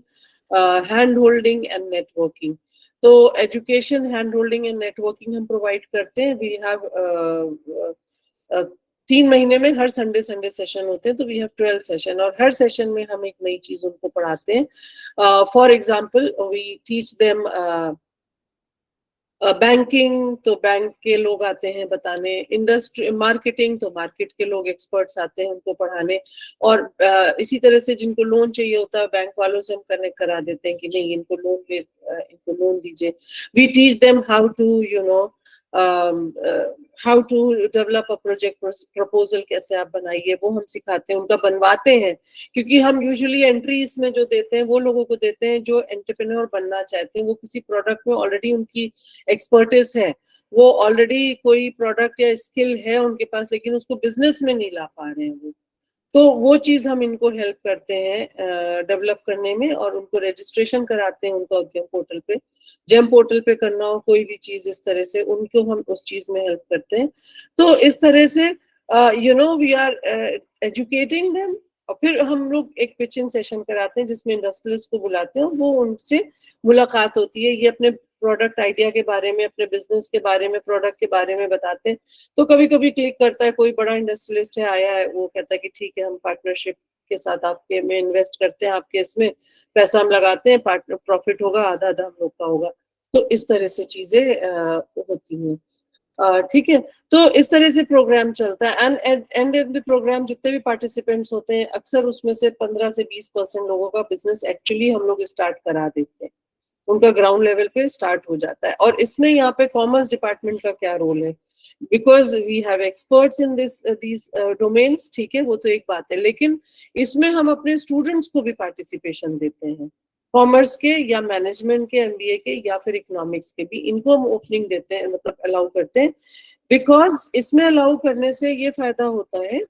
B: hand holding and networking. तो education, hand holding and networking हम प्रोवाइड करते हैं. वी हैव 3 महीने में हर संडे सेशन होते हैं, तो वी हैव 12 सेशन, और हर सेशन में हम एक नई चीज उनको पढ़ाते हैं. For example we teach them banking, तो बैंक के लोग आते हैं बताने. इंडस्ट्री मार्केटिंग, तो मार्केट के लोग एक्सपर्ट्स आते हैं उनको पढ़ाने. और इसी तरह से जिनको लोन चाहिए होता है बैंक वालों से हम कनेक्ट करा देते हैं कि नहीं इनको लोन दीजिए. We teach them how to how to develop a project proposal, कैसे आप बनाइए वो हम सिखाते हैं, उनका बनवाते हैं. क्योंकि हम यूजुअली एंट्री इसमें जो देते हैं वो लोगों को देते हैं जो एंटरप्रेन्योर बनना चाहते हैं, वो किसी प्रोडक्ट में ऑलरेडी उनकी एक्सपर्टिस है, वो ऑलरेडी कोई प्रोडक्ट या स्किल है उनके पास, लेकिन उसको बिजनेस में नहीं ला पा रहे हैं वो. तो वो चीज हम इनको हेल्प करते हैं डेवलप करने में, और उनको रजिस्ट्रेशन कराते हैं उनको उद्यम पोर्टल पे. जेम पोर्टल पे करना हो कोई भी चीज इस तरह से, उनको हम उस चीज में हेल्प करते हैं. तो इस तरह से वी आर एजुकेटिंग देम. और फिर हम लोग एक पिचिंग सेशन कराते हैं जिसमें इंडस्ट्रियलिस्ट को बुलाते हैं, वो उनसे मुलाकात होती है. ये अपने प्रोडक्ट आइडिया के बारे में, अपने बिजनेस के बारे में, प्रोडक्ट के बारे में बताते हैं. तो कभी कभी क्लिक करता है, कोई बड़ा इंडस्ट्रियलिस्ट है आया है, वो कहता है कि ठीक है हम पार्टनरशिप के साथ आपके में इन्वेस्ट करते हैं, आपके इसमें पैसा हम लगाते हैं, पार्टनर प्रॉफिट होगा, आधा आधा हम लोग का होगा. तो इस तरह से चीजें होती हैं. ठीक है, तो इस तरह से प्रोग्राम चलता है. एंड इन द प्रोग्राम जितने भी पार्टिसिपेंट्स होते हैं, अक्सर उसमें से 15 से 20% लोगों का बिजनेस एक्चुअली हम लोग स्टार्ट करा देते हैं, उनका ग्राउंड लेवल पे स्टार्ट हो जाता है. और इसमें यहाँ पे कॉमर्स डिपार्टमेंट का क्या रोल है, because we have experts in these domains. ठीक है, वो तो एक बात है, लेकिन इसमें हम अपने स्टूडेंट्स को भी पार्टिसिपेशन देते हैं, कॉमर्स के या मैनेजमेंट के, एमबीए के या फिर इकोनॉमिक्स के भी, इनको हम ओपनिंग देते हैं, मतलब अलाउ करते हैं. बिकॉज इसमें अलाउ करने से ये फायदा होता है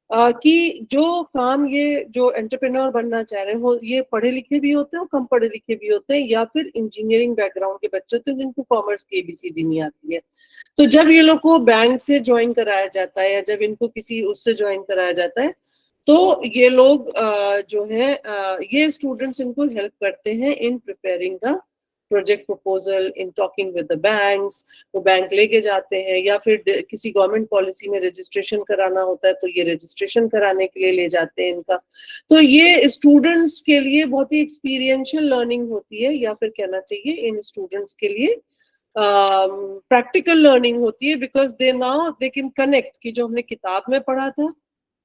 B: कि जो काम ये जो एंटरप्रेन्योर बनना चाह रहे हैं वो ये पढ़े लिखे भी होते हैं और कम पढ़े लिखे भी होते हैं, या फिर इंजीनियरिंग बैकग्राउंड के बच्चे होते हैं जिनको कॉमर्स की ABCD नहीं आती है. तो जब ये लोग को बैंक से ज्वाइन कराया जाता है या जब इनको किसी उससे ज्वाइन कराया जाता है, तो ये लोग जो है ये स्टूडेंट्स इनको हेल्प करते हैं in preparing the project proposal, in talking with the banks. वो बैंक लेके जाते हैं, या फिर किसी गवर्नमेंट पॉलिसी में रजिस्ट्रेशन कराना होता है तो ये रजिस्ट्रेशन कराने के लिए ले जाते हैं इनका. तो ये स्टूडेंट्स के लिए बहुत ही एक्सपीरियंशियल लर्निंग होती है, या फिर कहना चाहिए इन स्टूडेंट्स के लिए प्रैक्टिकल लर्निंग होती है. Because they now they can connect कि जो हमने किताब में पढ़ा था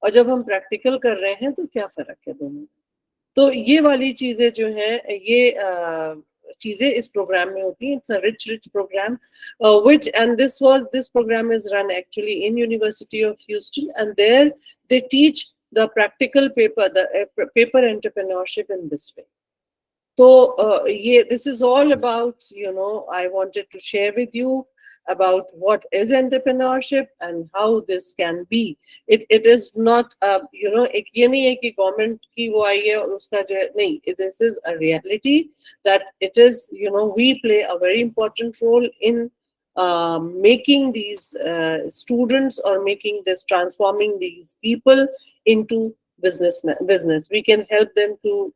B: और जब हम प्रैक्टिकल कर रहे हैं तो क्या फर्क है दोनों. तो ये वाली चीजें जो है ये चीजें इस प्रोग्राम में होती हैं. It's a rich program which and this program is run actually in University of Houston, and there they teach the practical paper, the paper entrepreneurship in this way. So yeah, this is all about, I wanted to share with you about what is entrepreneurship and how this can be. It is not एक ये नहीं है कि government की वो आई है और उसका जो है नहीं, this is a reality that it is, we play a very important role in making these students, or transforming these people into business. We can help them to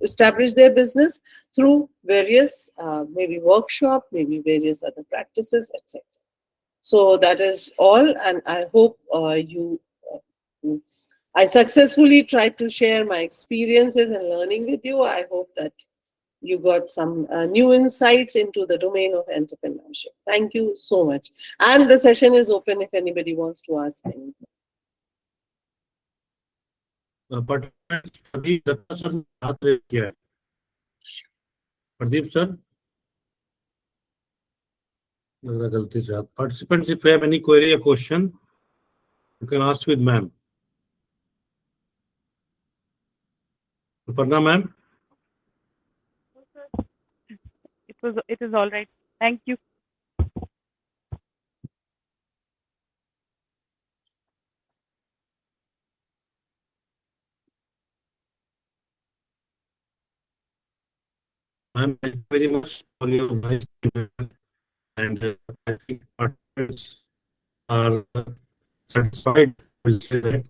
B: establish their business through various maybe workshop, maybe various other practices, etc. So that is all, and I hope I successfully tried to share my experiences and learning with you. I hope that you got some new insights into the domain of entrepreneurship. Thank you so much. And the session is open if anybody wants to ask anything.
A: But Pradeep Datta sir ने हाथ raise किया है. Pradeep sir, लग रहा गलती से आप. Participants, if you have any query or question, you can ask with ma'am. Aparna ma'am.
E: It is all right. Thank you.
A: Ma'am, thank you very much for your nice feedback, and I think participants are satisfied. Will say that.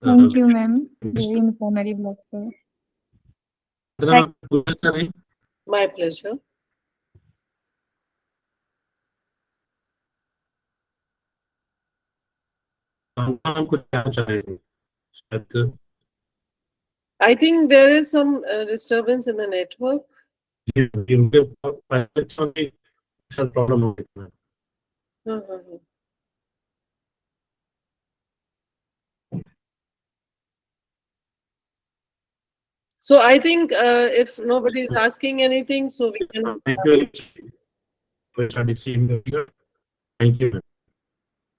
C: Thank you, ma'am. Very informative lecture.
A: Aparna, कुछ अच्छा नहीं?
B: My pleasure.
A: हम कुछ कहना चाह रहे थे. शायद
B: I think there is some disturbance in the network.
A: उनके पायलट की शायद प्रॉब्लम हो गई है.
B: So I think if nobody is asking anything, so we can.
A: Thank you. Thank you.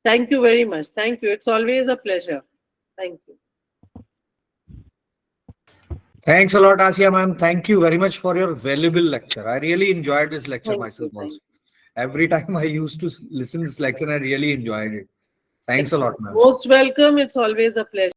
B: Thank you very much. Thank you. It's always a pleasure. Thank you.
D: Thanks a lot, Asiya ma'am. Thank you very much for your valuable lecture. I really enjoyed this lecture
B: Thank
D: myself
B: you,
D: also. Every time I used to listen to this lecture, I really enjoyed it. Thanks a lot, ma'am.
B: Most welcome. It's always a pleasure.